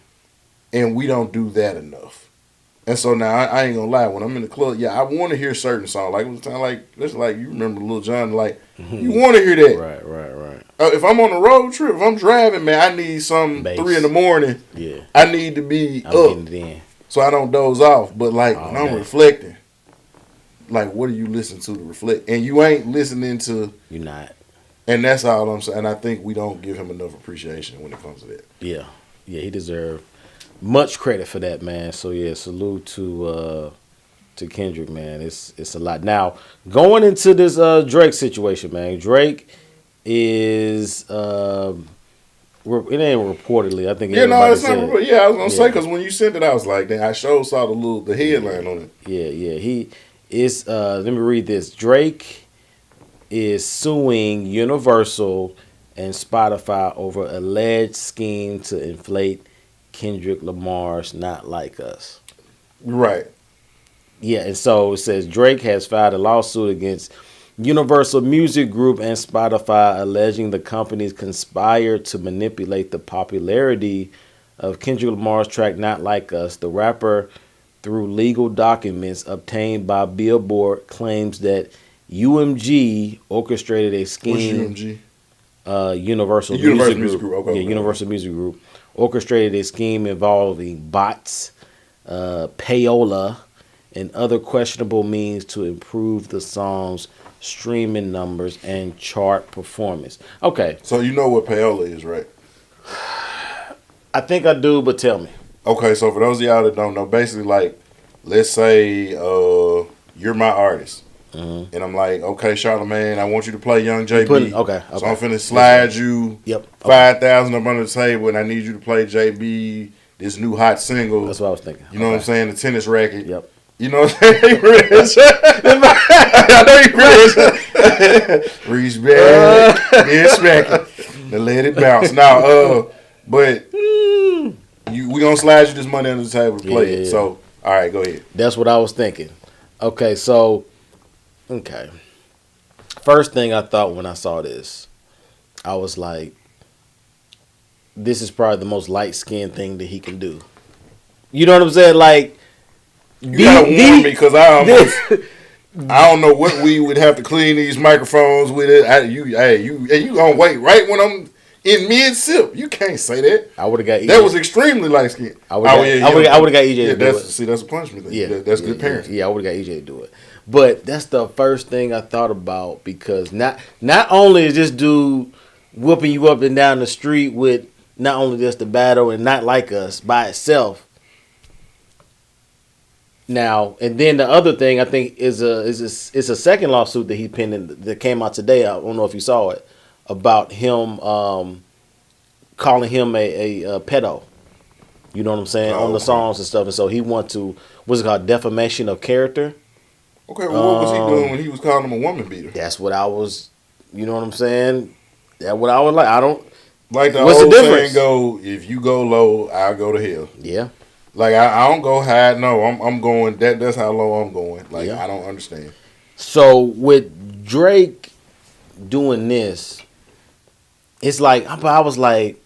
Speaker 3: And we don't do that enough. And so now I ain't gonna lie, when I'm in the club, yeah, I want to hear certain songs. Like it was that's like you remember Lil Jon, like you want to hear that.
Speaker 1: Right.
Speaker 3: If I'm on a road trip, if I'm driving, man, I need some
Speaker 1: Bass.
Speaker 3: 3 a.m.
Speaker 1: Yeah.
Speaker 3: I need to be
Speaker 1: I'm
Speaker 3: up
Speaker 1: getting it in.
Speaker 3: so I don't doze off. But like when I'm
Speaker 1: Okay.
Speaker 3: reflecting, like what do you listen to reflect? And you ain't listening to.
Speaker 1: You're not.
Speaker 3: And that's all I'm saying. And I think we don't give him enough appreciation when it comes to that.
Speaker 1: Yeah, he deserved much credit for that, man. So yeah, salute to Kendrick, man. It's a lot. Now going into this Drake situation, man. Drake is it ain't reportedly. I think
Speaker 3: It's not. I was gonna say
Speaker 1: Yeah.
Speaker 3: because when you sent it, I was like, I saw the headline on it.
Speaker 1: Yeah. He is. Let me read this. Drake is suing Universal and Spotify over alleged scheme to inflate Kendrick Lamar's "Not Like Us."
Speaker 3: Right.
Speaker 1: Yeah, and so it says Drake has filed a lawsuit against Universal Music Group and Spotify, alleging the companies conspired to manipulate the popularity of Kendrick Lamar's track "Not Like Us." The rapper, through legal documents obtained by Billboard, claims that UMG orchestrated a scheme.
Speaker 3: What's UMG?
Speaker 1: Universal
Speaker 3: Music
Speaker 1: Music
Speaker 3: Group.
Speaker 1: Okay, Universal Music Group orchestrated a scheme involving bots, payola, and other questionable means to improve the song's streaming numbers and chart performance. Okay.
Speaker 3: So you know what payola is, right?
Speaker 1: I think I do, but tell me.
Speaker 3: Okay, so for those of y'all that don't know, basically like, let's say you're my artist.
Speaker 1: Mm-hmm.
Speaker 3: And I'm like, okay, Charlamagne, I want you to play Young JB.
Speaker 1: Okay.
Speaker 3: So I'm finna slide you
Speaker 1: Yep.
Speaker 3: 5,000 up under the table, and I need you to play JB, this new hot single.
Speaker 1: That's what I was thinking.
Speaker 3: You know what I'm saying? The tennis racket.
Speaker 1: Yep.
Speaker 3: You know what I'm saying? Rich. I know you rich. Reach back, get smacking, and let it bounce. Now, but we gonna slide you this money under the table to play it.
Speaker 1: Yeah.
Speaker 3: So, all right, go ahead.
Speaker 1: That's what I was thinking. Okay, so, first thing I thought when I saw this, I was like, this is probably the most light-skinned thing that he can do. You know what I'm saying? Like,
Speaker 3: you gotta warn me because I don't know what we would have to clean these microphones with it. You gonna wait right when I'm in mid sip? You can't say that.
Speaker 1: I would have got EJ.
Speaker 3: That was extremely light skinned.
Speaker 1: I would have got EJ to do it.
Speaker 3: See, that's a punishment thing.
Speaker 1: Yeah,
Speaker 3: That's good parenting.
Speaker 1: Yeah, I would have got EJ to do it. But that's the first thing I thought about because not only is this dude whooping you up and down the street with not only just the battle and Not Like Us by itself. Now, and then the other thing I think is a second lawsuit that he penned that came out today. I don't know if you saw it about him calling him a pedo. You know what I'm saying on the songs and stuff. And so he want to what's it called defamation of character.
Speaker 3: Okay, well, what was he doing when he was calling him a woman beater?
Speaker 1: That's what I was. You know what I'm saying? That's what I was like. I don't
Speaker 3: like the
Speaker 1: what's
Speaker 3: old
Speaker 1: the difference?
Speaker 3: saying go. If you go low, I'll go to hell.
Speaker 1: Yeah.
Speaker 3: Like I don't go high. No, I'm going. That's how low I'm going. Like
Speaker 1: Yeah.
Speaker 3: I don't understand.
Speaker 1: So with Drake doing this, it's like I was like,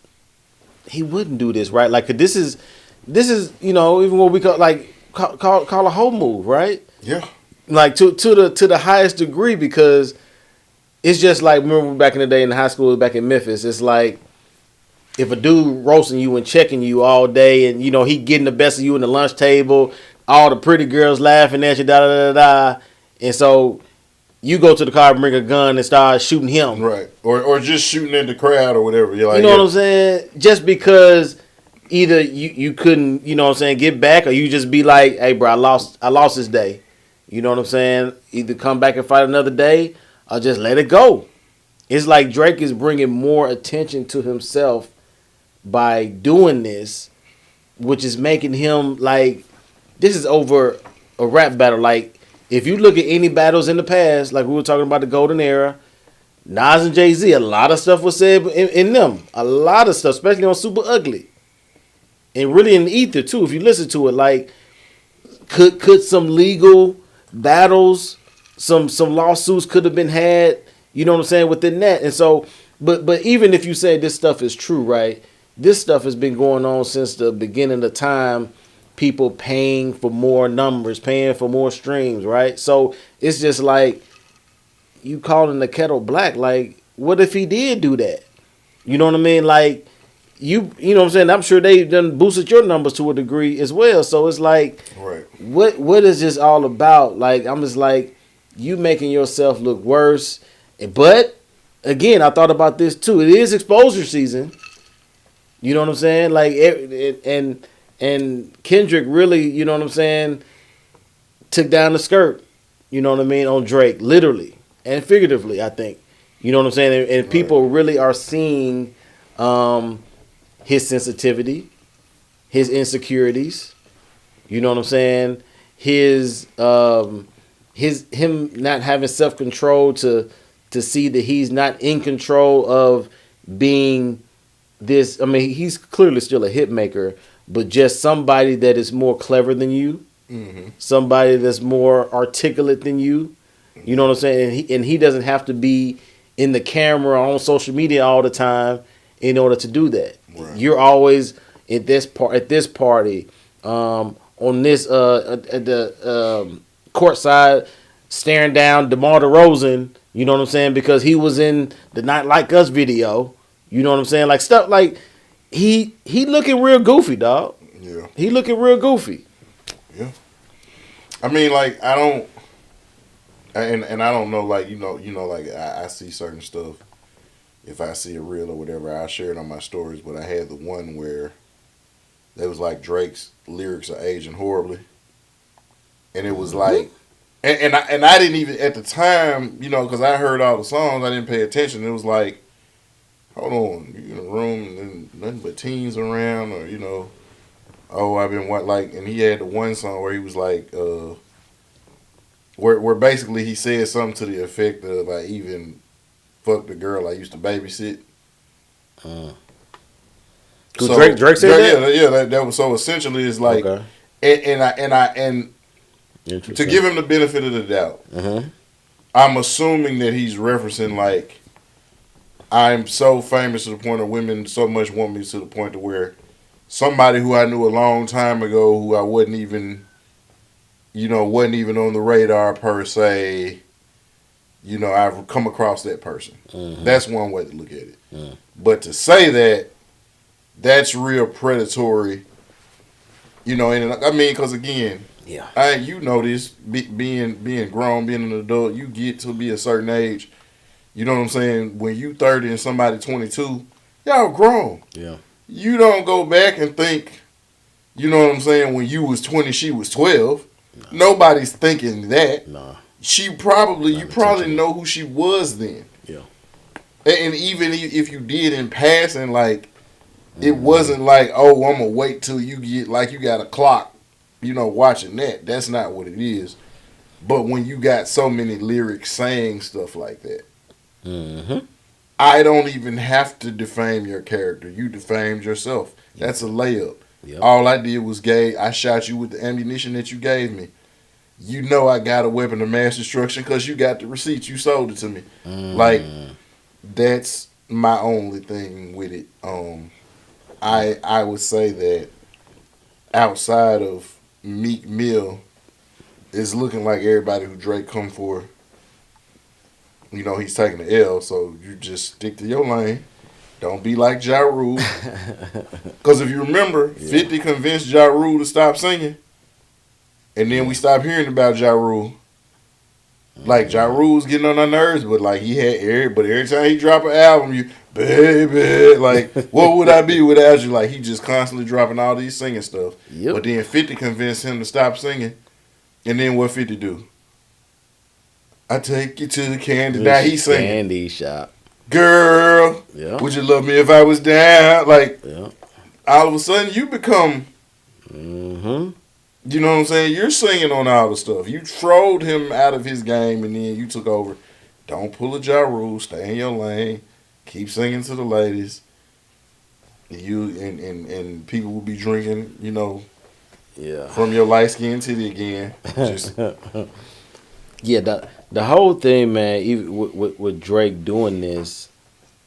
Speaker 1: he wouldn't do this, right? Like this is you know even what we call a whole move, right?
Speaker 3: Yeah.
Speaker 1: Like to the highest degree because it's just like remember back in the day in high school back in Memphis, it's like. If a dude roasting you and checking you all day and, you know, he getting the best of you in the lunch table, all the pretty girls laughing at you, da-da-da-da, and so you go to the car and bring a gun and start shooting him.
Speaker 3: Right. Or just shooting at the crowd or whatever. You're like,
Speaker 1: you know what I'm saying? Just because either you couldn't, you know what I'm saying, get back or you just be like, hey, bro, I lost this day. You know what I'm saying? Either come back and fight another day or just let it go. It's like Drake is bringing more attention to himself by doing this, which is making him like this is over a rap battle. Like if you look at any battles in the past, like we were talking about the golden era, Nas and Jay-Z, a lot of stuff was said in them. A lot of stuff, especially on Super Ugly. and really in the ether too. If you listen to it, like could some legal battles, some lawsuits could have been had. You know what I'm saying within that, and so, but even if you say this stuff is true, right? This stuff has been going on since the beginning of time. People paying for more numbers, paying for more streams, right? So it's just like you calling the kettle black. Like, what if he did do that? You know what I mean? Like, you know what I'm saying? I'm sure they done boosted your numbers to a degree as well. So it's like,
Speaker 3: right.
Speaker 1: What is this all about? Like, I'm just like, you making yourself look worse. But again, I thought about this too. It is exposure season. You know what I'm saying? Like, and Kendrick really, you know what I'm saying, took down the skirt. You know what I mean, on Drake, literally and figuratively. I think. You know what I'm saying? And people really are seeing his sensitivity, his insecurities. You know what I'm saying? Him not having self-control to see that he's not in control of being this. I mean, he's clearly still a hit maker, but just somebody that is more clever than you, somebody that's more articulate than you. You know what I'm saying? And he doesn't have to be in the camera on social media all the time in order to do that. Right. You're always at this party, on this at the courtside, staring down DeMar DeRozan. You know what I'm saying? Because he was in the Not Like Us video. You know what I'm saying? Like stuff like he looking real goofy, dog.
Speaker 3: Yeah,
Speaker 1: he looking real goofy.
Speaker 3: Yeah, I mean, like I don't. And I don't know, like, you know, like I see certain stuff. If I see a reel or whatever, I share it on my stories. But I had the one where it was like Drake's lyrics are aging horribly, and it was like, and I didn't even at the time, you know, because I heard all the songs, I didn't pay attention. It was like, hold on, you in a room and nothing but teens around, or you know, oh I've been what like, and he had the one song where he was like. Where basically he said something to the effect of I even fucked the girl I used to babysit.
Speaker 1: So Drake said that?
Speaker 3: Yeah, that was so essentially it's like, okay. and to give him the benefit of the doubt, I'm assuming that he's referencing like I'm so famous to the point of women so much want me to the point to where somebody who I knew a long time ago who I wasn't even on the radar per se, you know, I've come across that person. That's one way to look at it. But to say that, that's real predatory, you know, and I mean, because again, you know this, being grown, being an adult, you get to be a certain age, you know what I'm saying? When you 30 and somebody 22, y'all grown. Yeah. You don't go back and think, you know what I'm saying, when you was 20, she was 12. Nobody's thinking that. Nah. You probably know who she was then. Yeah. And even if you did in passing, like, it wasn't like, oh, I'm going to wait till you get, like, you got a clock, you know, watching that. That's not what it is. But when you got so many lyrics saying stuff like that, I don't even have to defame your character. You defamed yourself. That's a layup. Yep. All I did was I shot you with the ammunition that you gave me. You know I got a weapon of mass destruction because you got the receipt. You sold it to me. Like, that's my only thing with it. I would say that outside of Meek Mill, it's looking like everybody who Drake come for, you know, he's taking the L. So you just stick to your lane. Don't be like Ja Rule. Because if you remember, 50 convinced Ja Rule to stop singing. And then we stopped hearing about Ja Rule. Like, Ja Rule's getting on our nerves, but like every time he drop an album, you, baby, like, what would I be without you? Like, he just constantly dropping all these singing stuff. Yep. But then 50 convinced him to stop singing. And then what 50 do? I take you to the candy. Now he's singing.
Speaker 1: Candy shop.
Speaker 3: Girl, would you love me if I was down? Like, all of a sudden you become, you know what I'm saying? You're singing on all the stuff. You trolled him out of his game and then you took over. Don't pull a Ja Rule. Stay in your lane. Keep singing to the ladies. You and people will be drinking,
Speaker 1: Yeah.
Speaker 3: from your light skin titty again. Just
Speaker 1: Yeah, the whole thing, man, even with Drake doing this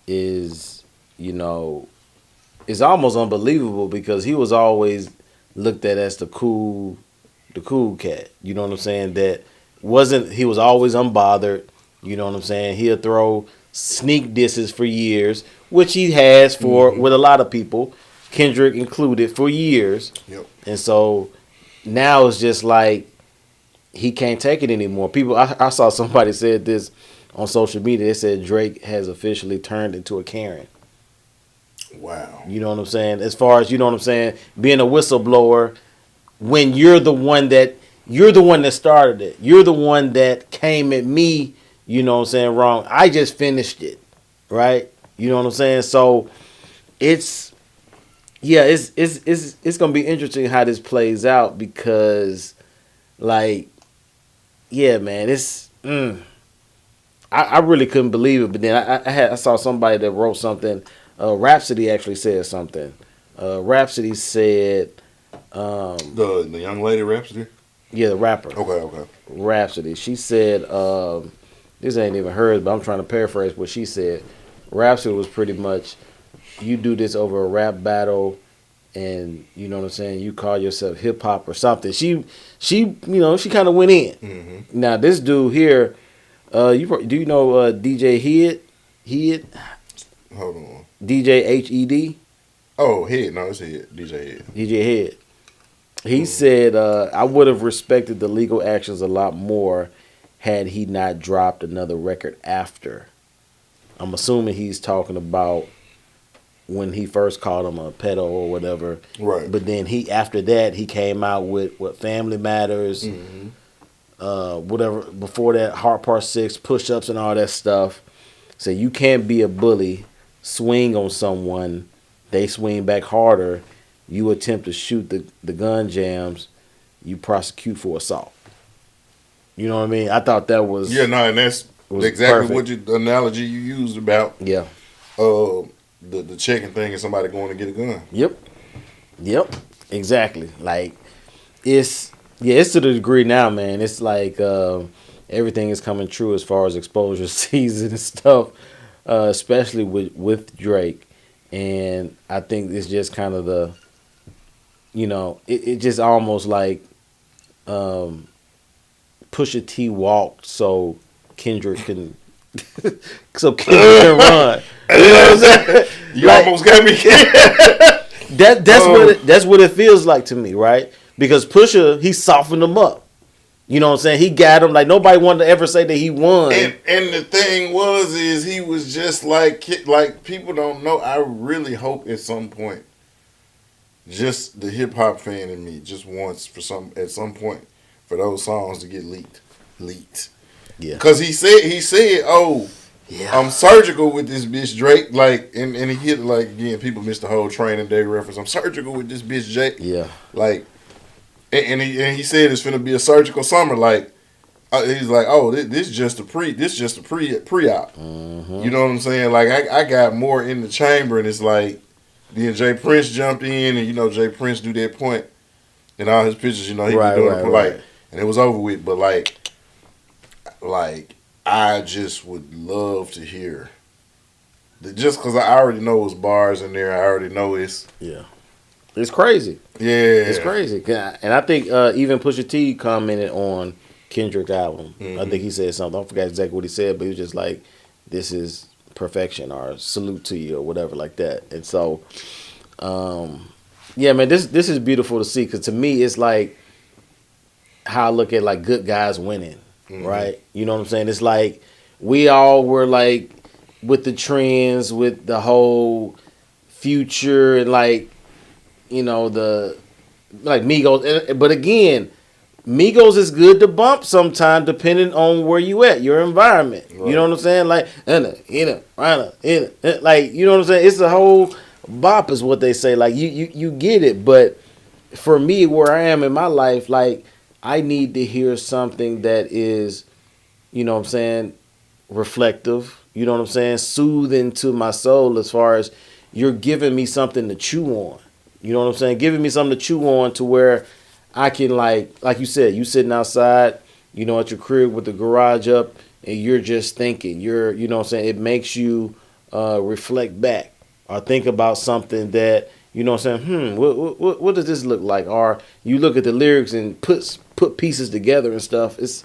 Speaker 1: is, it's almost unbelievable because he was always looked at as the cool cat. You know what I'm saying? He was always unbothered. You know what I'm saying? He'll throw sneak disses for years, which he has with a lot of people, Kendrick included, for years.
Speaker 3: Yep.
Speaker 1: And so now it's just like he can't take it anymore. People, I saw somebody said this on social media. They said Drake has officially turned into a Karen.
Speaker 3: Wow.
Speaker 1: You know what I'm saying? As far as, being a whistleblower when you're the one that started it. You're the one that came at me, wrong. I just finished it. Right? You know what I'm saying? So it's gonna be interesting how this plays out because yeah, man, I really couldn't believe it, but then I saw somebody that wrote something. Rhapsody actually said something. Rhapsody said,
Speaker 3: the young lady Rhapsody.
Speaker 1: Yeah, the rapper.
Speaker 3: Okay.
Speaker 1: Rhapsody. She said, this ain't even hers, but I'm trying to paraphrase what she said. Rhapsody was pretty much, you do this over a rap battle, and you know what I'm saying. You call yourself hip hop or something. She kind of went in.
Speaker 3: Mm-hmm.
Speaker 1: Now this dude here, do you know DJ Head?
Speaker 3: Hold on.
Speaker 1: DJ HED.
Speaker 3: Oh, Head. No, it's Head. DJ Head.
Speaker 1: DJ Head. He said, I would have respected the legal actions a lot more had he not dropped another record after. I'm assuming he's talking about when he first called him a pedo or whatever.
Speaker 3: Right.
Speaker 1: But then after that, he came out with Family Matters, whatever. Before that, Heart Part 6, push-ups and all that stuff. So you can't be a bully, swing on someone, they swing back harder, you attempt to shoot the gun jams, you prosecute for assault. You know what I mean? I thought that was...
Speaker 3: Yeah, no, and that's exactly perfect. The analogy you used about the checking thing and somebody going to get a gun.
Speaker 1: Yep. Exactly. Like, it's to the degree now, man. It's like everything is coming true as far as exposure season and stuff, especially with Drake. And I think it's just kind of the, it just almost like Pusha T walked so Kendrick can run. You know what I'm saying?
Speaker 3: You almost got me.
Speaker 1: That's what it feels like to me, right? Because Pusha, he softened him up. You know what I'm saying? He got him. Like, nobody wanted to ever say that he won.
Speaker 3: And the thing is he was just like people don't know. I really hope at some point, just the hip hop fan in me just wants at some point for those songs to get leaked. Yeah. Because he said, oh, yeah, I'm surgical with this bitch Drake. Like, and he hit, like, again, people missed the whole Training Day reference. I'm surgical with this bitch Drake.
Speaker 1: Yeah.
Speaker 3: Like, and he said it's finna be a surgical summer. Like, he's like, oh, this just a pre-op.
Speaker 1: Mm-hmm.
Speaker 3: You know what I'm saying? Like, I got more in the chamber, and it's like, then Jay Prince jumped in, and Jay Prince do that point in all his pictures. He be doing it polite, and it was over with. But like, I just would love to hear, just because I already know it's bars in there. I already know it's
Speaker 1: crazy.
Speaker 3: Yeah,
Speaker 1: it's crazy. And I think even Pusha T commented on Kendrick's album. Mm-hmm. I think he said something. I forgot exactly what he said, but he was just like, "This is perfection," or "Salute to you," or whatever like that. And so, yeah, man, this is beautiful to see, because to me, it's like how I look at like good guys winning. Mm-hmm. Right? You know what I'm saying? It's like we all were like with the trends, with the whole Future, and like, the like Migos. But again, Migos is good to bump sometimes depending on where you at, your environment. Right. You know what I'm saying? Like, like, you know what I'm saying? It's a whole bop is what they say. Like, you get it. But for me, where I am in my life, like, I need to hear something that is, reflective, soothing to my soul, as far as, you're giving me something to chew on. You know what I'm saying? Giving me something to chew on to where I can like you said, you sitting outside, you know, at your crib with the garage up, and you're just thinking. You know what I'm saying? It makes you reflect back or think about something that, you know what I'm saying? What does this look like? Or you look at the lyrics and put pieces together and stuff. It's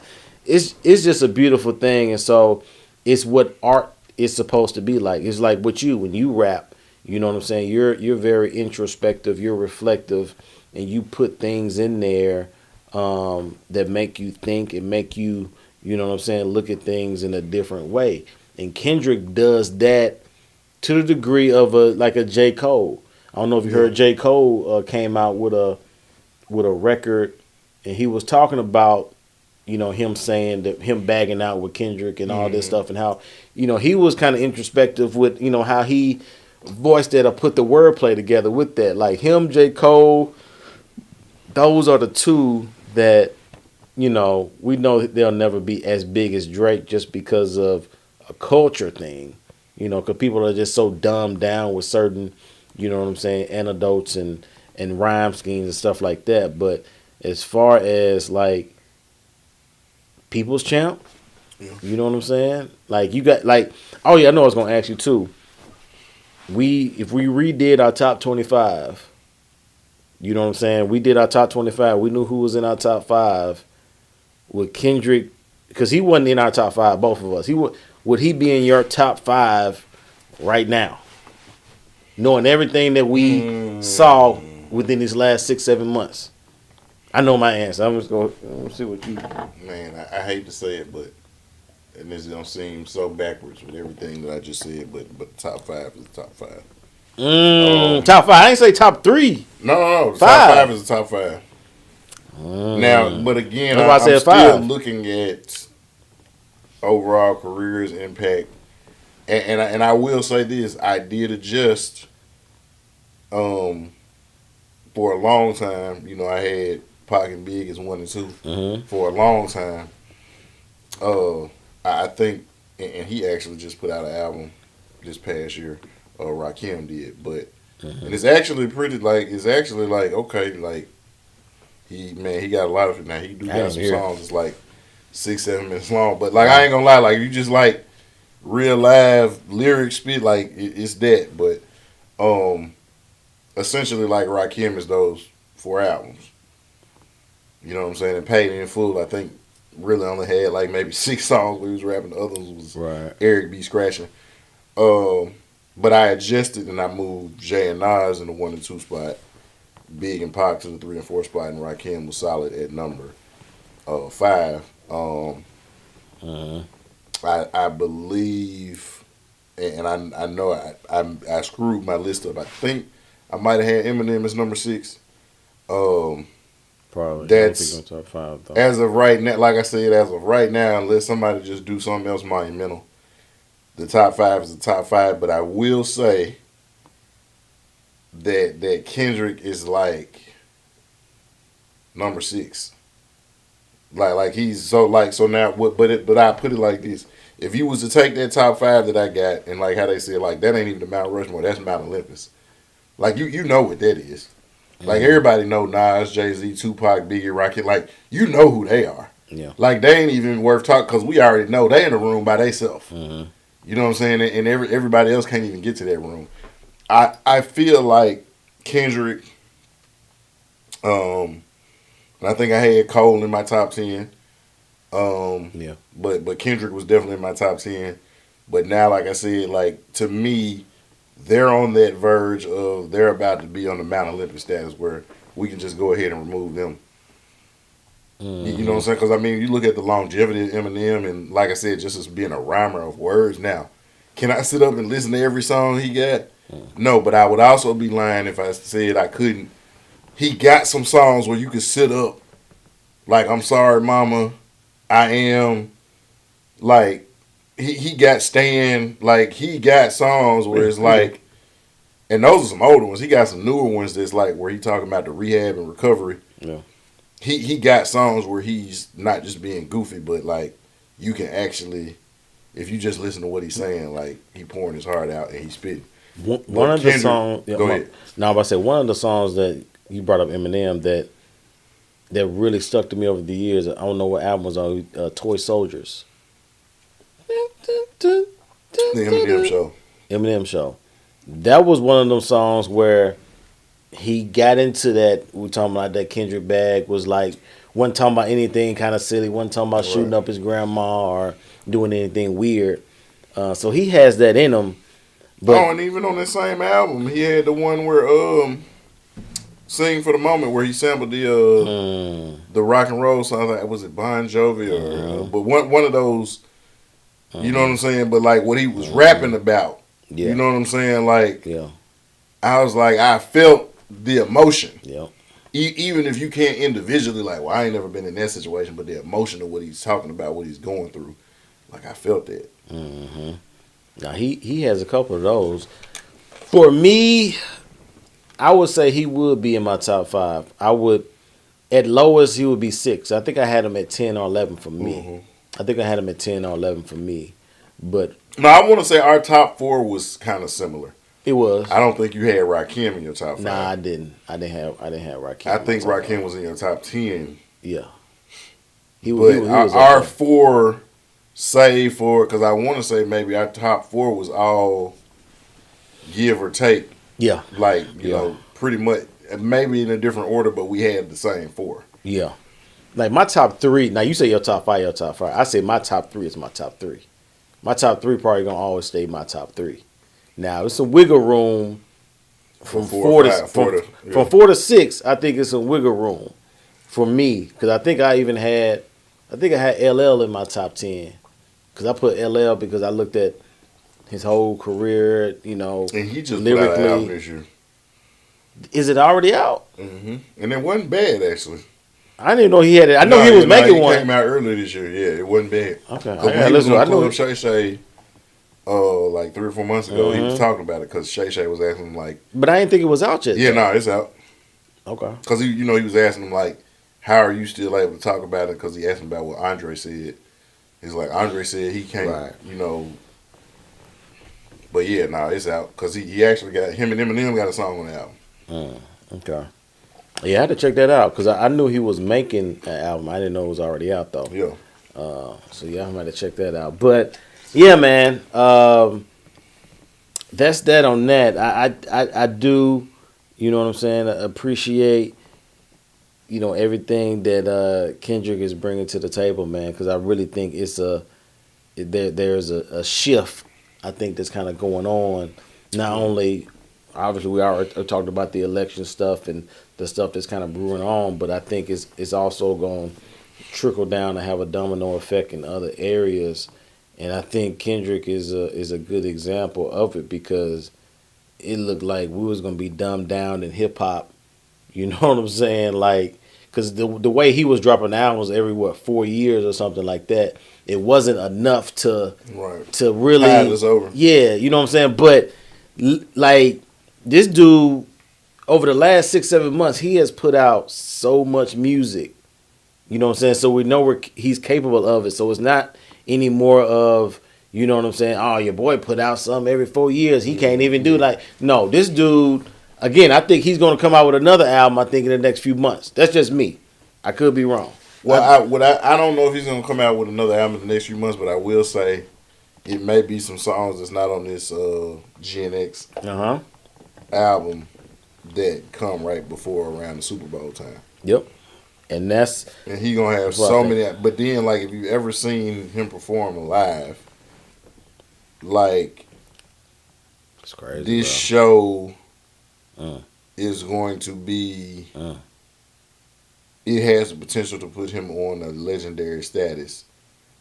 Speaker 1: just a beautiful thing, and so it's what art is supposed to be like. It's like what when you rap, you know what I'm saying? You're very introspective, you're reflective, and you put things in there that make you think and make you, you know what I'm saying, look at things in a different way. And Kendrick does that to the degree of a J. Cole. I don't know if you heard J. Cole came out with a record, and he was talking about, you know, him saying that him bagging out with Kendrick and all this stuff, and how, you know, he was kind of introspective with, you know, how he voiced that or put the wordplay together with that. Like him, J. Cole, those are the two that, you know, we know that they'll never be as big as Drake just because of a culture thing, you know, because people are just so dumbed down with certain, you know what I'm saying, anecdotes and rhyme schemes and stuff like that. But as far as like people's champ, you know what I'm saying? Like you got like, oh yeah, I know I was gonna ask you too. If we redid our top 25, you know what I'm saying? We did our top 25. We knew who was in our top 5. With Kendrick, because he wasn't in our top 5, both of us. Would he be in your top 5 right now? Knowing everything that we saw within these last 6-7 months. I know my answer. I'm just going to see what you...
Speaker 3: Man, I hate to say it, but... And this is going to seem so backwards with everything that I just said, but the top 5 is the top 5.
Speaker 1: Top 5. I ain't say top 3.
Speaker 3: No. Top 5 is the top 5. Now, but again, I'm still looking at overall careers, impact, and I will say this: I did adjust. For a long time, you know, I had Pac and Big as 1 and 2 for a long time. I think, and he actually just put out an album this past year. Rakim did, but and it's actually pretty okay, like. He got a lot of it now. He got some songs that's like 6-7 minutes long. But like I ain't gonna lie, like you just like real live lyric spit, like it's that. But essentially like Rakim is those 4 albums. You know what I'm saying? And Paid in Full, I think really only had like maybe 6 songs where he was rapping. The others was Eric B. scratching. But I adjusted and I moved Jay and Nas in the 1 and 2 spot. Big and Pac to the 3 and 4 spot, and Rakim was solid at number 5. I believe, and I know I screwed my list up. I think I might have had Eminem as number 6.
Speaker 1: Probably.
Speaker 3: That's
Speaker 1: on top 5 though.
Speaker 3: As of right now. Like I said, as of right now, unless somebody just do something else monumental, the top 5 is the top 5. But I will say that Kendrick is like number 6. Like he's so now what? But I put it like this: if you was to take that top 5 that I got, and like how they said, like that ain't even the Mount Rushmore, that's Mount Olympus. Like you know what that is. Like everybody know Nas, Jay-Z, Tupac, Biggie, Rakim. Like you know who they are.
Speaker 1: Yeah.
Speaker 3: Like they ain't even worth talking because we already know they in a room by themselves. You know what I'm saying? And everybody else can't even get to that room. I feel like Kendrick, and I think I had Cole in my top 10. But Kendrick was definitely in my top 10. But now, like I said, like to me, they're on that verge of they're about to be on the Mount Olympus status where we can just go ahead and remove them. You know what I'm saying? Because I mean, you look at the longevity of Eminem, and like I said, just as being a rhymer of words. Now, can I sit up and listen to every song he got? No, but I would also be lying if I said I couldn't. He got some songs where you could sit up, like I'm Sorry Mama, I Am, like he got Stan, like he got songs where it's like, and those are some older ones. He got some newer ones that's like where he talking about the rehab and recovery.
Speaker 1: Yeah.
Speaker 3: He got songs where he's not just being goofy, but like you can actually, if you just listen to what he's saying, like he pouring his heart out and he's spitting.
Speaker 1: One of the songs.
Speaker 3: Go ahead.
Speaker 1: Now, I'm about to say one of the songs that you brought up, Eminem, that really stuck to me over the years. I don't know what album was on. Toy Soldiers.
Speaker 3: The Eminem show.
Speaker 1: Eminem show. That was one of those songs where he got into that. We're talking about that Kendrick bag was like, wasn't talking about anything kind of silly, wasn't talking about shooting up his grandma or doing anything weird. So he has that in him. But,
Speaker 3: and even on that same album, he had the one where "Sing for the Moment," where he sampled the rock and roll song. Like, was it Bon Jovi or? But one of those. You know what I'm saying? But like what he was rapping about. Yeah. You know what I'm saying? Like, I was like, I felt the emotion.
Speaker 1: Yeah.
Speaker 3: Even if you can't individually, like, well, I ain't never been in that situation, but the emotion of what he's talking about, what he's going through, like, I felt that.
Speaker 1: Mm-hmm. Now, he has a couple of those. For me, I would say he would be in my top 5. I would, at lowest, he would be 6. I think I had him at 10 or 11 for me. Mm-hmm. I think I had him at 10 or 11 for me. But
Speaker 3: no, I want to say our top 4 was kind of similar.
Speaker 1: It was.
Speaker 3: I don't think you had Rakim in your top 5.
Speaker 1: Nah, I didn't. I didn't have Rakim.
Speaker 3: I think Rakim was in your top 10.
Speaker 1: Yeah.
Speaker 3: He was our 4, save for, because I want to say maybe our top 4 was all give or take.
Speaker 1: Yeah.
Speaker 3: Like, you know, pretty much, maybe in a different order, but we had the same 4.
Speaker 1: Yeah. Like my top 3, now you say your top 5, I say my top 3 is my top 3. My top 3 probably going to always stay my top 3. Now, it's some wiggle room from 4 to 6. I think it's some wiggle room for me because I think I had LL in my top 10 because I put LL because I looked at his whole career, you know,
Speaker 3: and he just
Speaker 1: lyrically.
Speaker 3: Put out an album this year.
Speaker 1: Is it already out?
Speaker 3: Mm-hmm. And it wasn't bad actually.
Speaker 1: I didn't even know he had it. I know he was making one.
Speaker 3: It came out earlier this year. Yeah, it wasn't bad.
Speaker 1: Okay,
Speaker 3: I listened to Club Shay Shay. Like 3 or 4 months ago, he was talking about it because Shay Shay was asking him like.
Speaker 1: But I didn't think it was out yet.
Speaker 3: Yeah, no, it's out.
Speaker 1: Okay.
Speaker 3: Because he was asking him like, how are you still able to talk about it? Because he asked him about what Andre said. He's like, Andre said he can't, you know. But yeah, no, it's out because he actually got him and Eminem got a song on the album.
Speaker 1: Okay. Yeah, I had to check that out because I knew he was making an album. I didn't know it was already out though.
Speaker 3: Yeah.
Speaker 1: So yeah, I might have to check that out. But yeah, man, that's that on that. I do, you know what I'm saying, appreciate, you know, everything that Kendrick is bringing to the table, man, because I really think there's a shift, I think, that's kind of going on. Not only, obviously, we already talked about the election stuff and the stuff that's kind of brewing on, but I think it's also going to trickle down and have a domino effect in other areas. And I think Kendrick is a good example of it because it looked like we was going to be dumbed down in hip-hop. You know what I'm saying? Like, because the way he was dropping albums every, 4 years or something like that, it wasn't enough to really.
Speaker 3: Tide is over.
Speaker 1: Yeah, you know what I'm saying? But, like, this dude, over the last 6-7 months, he has put out so much music. You know what I'm saying? So we know he's capable of it. So it's not any more of, you know what I'm saying? Oh, your boy put out something every 4 years. He can't even do like. No, this dude, again, I think he's going to come out with another album, I think, in the next few months. That's just me. I could be wrong.
Speaker 3: Well, I don't know if he's going to come out with another album in the next few months, but I will say it may be some songs that's not on this GNX album that come right before around the Super Bowl time.
Speaker 1: Yep. And
Speaker 3: he gonna have so many. But then, like, if you ever seen him perform live, like,
Speaker 1: it's crazy.
Speaker 3: This show is going to be. It has the potential to put him on a legendary status.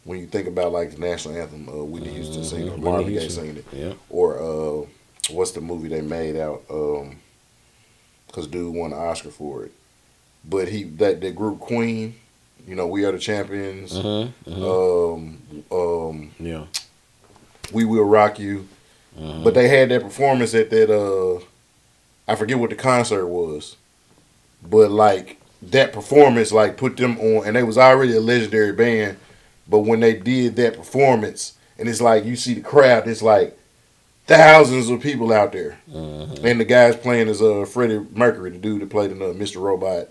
Speaker 3: When you think about like the national anthem, Whitney Houston singing it, Marvin Gaye singing it, or what's the movie they made out? Because dude won an Oscar for it. But that group Queen, you know, We Are the Champions. We Will Rock You. But they had that performance at that. I forget what the concert was, but like that performance, like put them on, and they was already a legendary band. But when they did that performance, and it's like you see the crowd, it's like thousands of people out there. And the guy's playing as Freddie Mercury, the dude that played in Mr. Robot.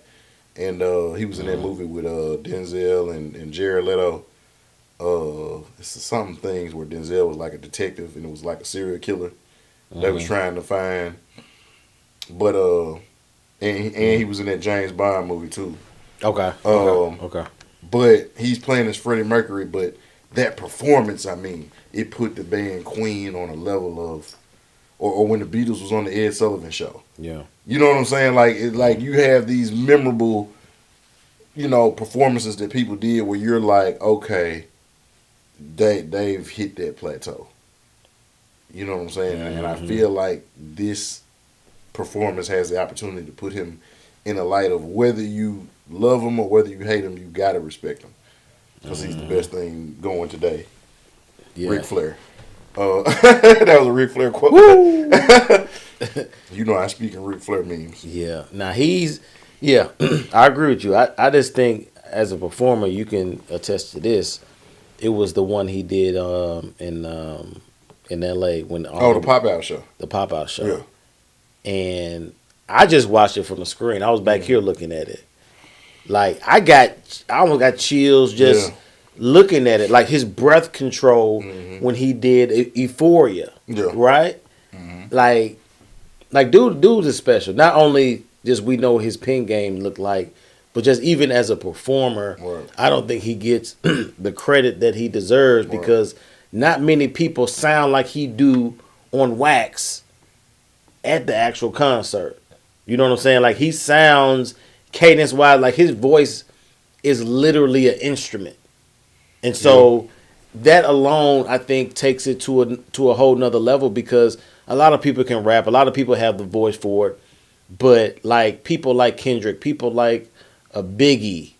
Speaker 3: And he was in that movie with Denzel and Jared Leto. It's some things where Denzel was like a detective and it was like a serial killer they was trying to find. But and he was in that James Bond movie too.
Speaker 1: Okay.
Speaker 3: But he's playing as Freddie Mercury. But that performance, I mean, it put the band Queen on a level of, or when the Beatles was on the Ed Sullivan Show.
Speaker 1: Yeah.
Speaker 3: You know what I'm saying? Like you have these memorable, performances that people did where you're like, okay, they've hit that plateau. You know what I'm saying? And I feel like this performance has the opportunity to put him in a light of whether you love him or whether you hate him, you gotta respect him because he's the best thing going today.
Speaker 1: Yeah.
Speaker 3: Ric Flair. That was a Ric Flair quote. You know I speak in Ric Flair memes.
Speaker 1: Yeah. Now I agree with you. I just think as a performer, you can attest to this. It was the one he did in L.A. when
Speaker 3: the Pop-Out show.
Speaker 1: The Pop-Out show.
Speaker 3: Yeah.
Speaker 1: And I just watched it from the screen. I was back here looking at it. Like I almost got chills just looking at it. Like his breath control when he did Euphoria. Yeah. Right? Like dude is special. Not only just we know his pen game looked like, but just even as a performer, I don't think he gets the credit that he deserves because not many people sound like he do on wax at the actual concert. You know what I'm saying? Like he sounds cadence-wise, like his voice is literally an instrument. And so that alone, I think, takes it to a whole nother level because a lot of people can rap. A lot of people have the voice for it. But like people like Kendrick, people like a Boogey,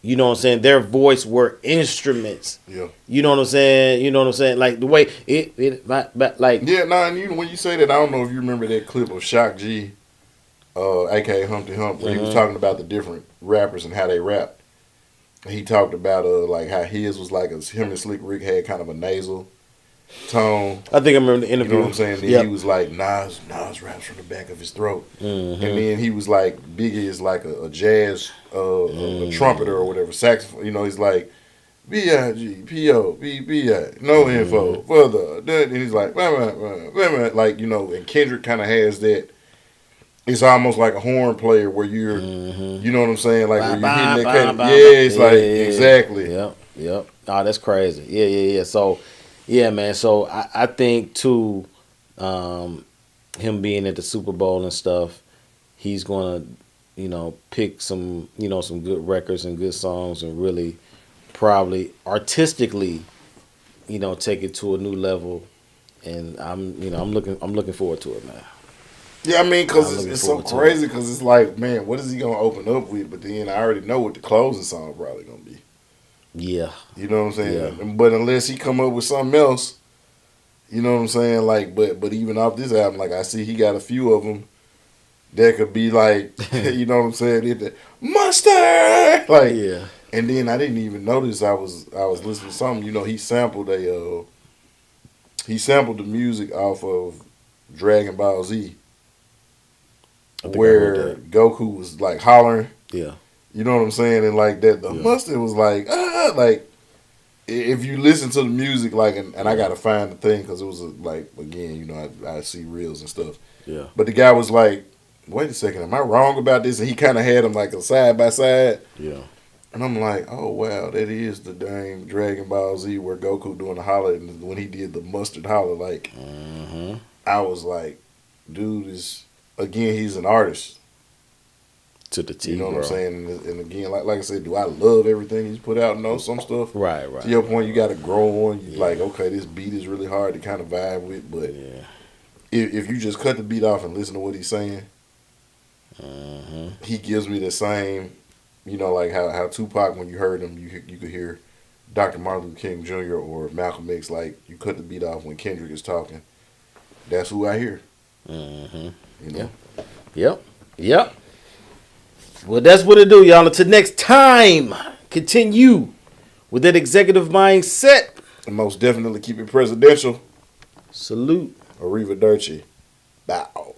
Speaker 1: you know what I'm saying? Their voice were instruments. Yeah. You know what I'm saying? Like the way like.
Speaker 3: Yeah, and even when you say that, I don't know if you remember that clip of Shock G, aka Humpty Hump, where he was talking about the different rappers and how they rap. He talked about like how his was like him and Slick Rick had kind of a nasal tone.
Speaker 1: I think I remember the interview.
Speaker 3: You know what I'm saying? Then he was like Nas raps from the back of his throat, and then he was like Biggie is like a jazz a trumpeter or whatever, saxophone. You know, he's like B.I.G. P.O. B.I. No info further. And he's like like and Kendrick kind of has that. It's almost like a horn player where you're, you know what I'm saying, like where you're hitting that kind of, it's like exactly.
Speaker 1: Yep. Oh, that's crazy. Yeah. So, yeah, man. So I think too, him being at the Super Bowl and stuff, he's gonna, pick some, some good records and good songs and really, probably artistically, take it to a new level. And I'm looking forward to it, man.
Speaker 3: Yeah, I mean, because it's so crazy because it's like, man, what is he going to open up with? But then I already know what the closing song probably going to be.
Speaker 1: Yeah.
Speaker 3: You know what I'm saying? Yeah. But unless he come up with something else, you know what I'm saying? Like, but even off this album, like I see he got a few of them that could be like, you know what I'm saying? Hit the mustard! Like, yeah. And then I didn't even notice I was listening to something. He sampled the music off of Dragon Ball Z. Where Goku was like hollering, you know what I'm saying, and like that, the mustard was like, like if you listen to the music, like, and I gotta find the thing because it was like again, I see reels and stuff, but the guy was like, wait a second, am I wrong about this? And he kind of had them like a side by side, and I'm like, oh wow, that is the dang Dragon Ball Z where Goku doing the holler, and when he did the mustard holler, like, I was like, dude is. Again, he's an artist.
Speaker 1: To the T,
Speaker 3: you know what I'm saying? And again, like I said, do I love everything he's put out? No, some stuff.
Speaker 1: Right.
Speaker 3: To your point, you got to grow on. You like, okay, this beat is really hard to kind of vibe with, but if you just cut the beat off and listen to what he's saying, he gives me the same, like how Tupac, when you heard him, you could hear Dr. Martin Luther King Jr. or Malcolm X. Like, you cut the beat off when Kendrick is talking. That's who I hear.
Speaker 1: Yep. Well, that's what it do, y'all. Until next time, continue with that executive mindset.
Speaker 3: And most definitely keep it presidential.
Speaker 1: Salute.
Speaker 3: Arrivederci. Bow.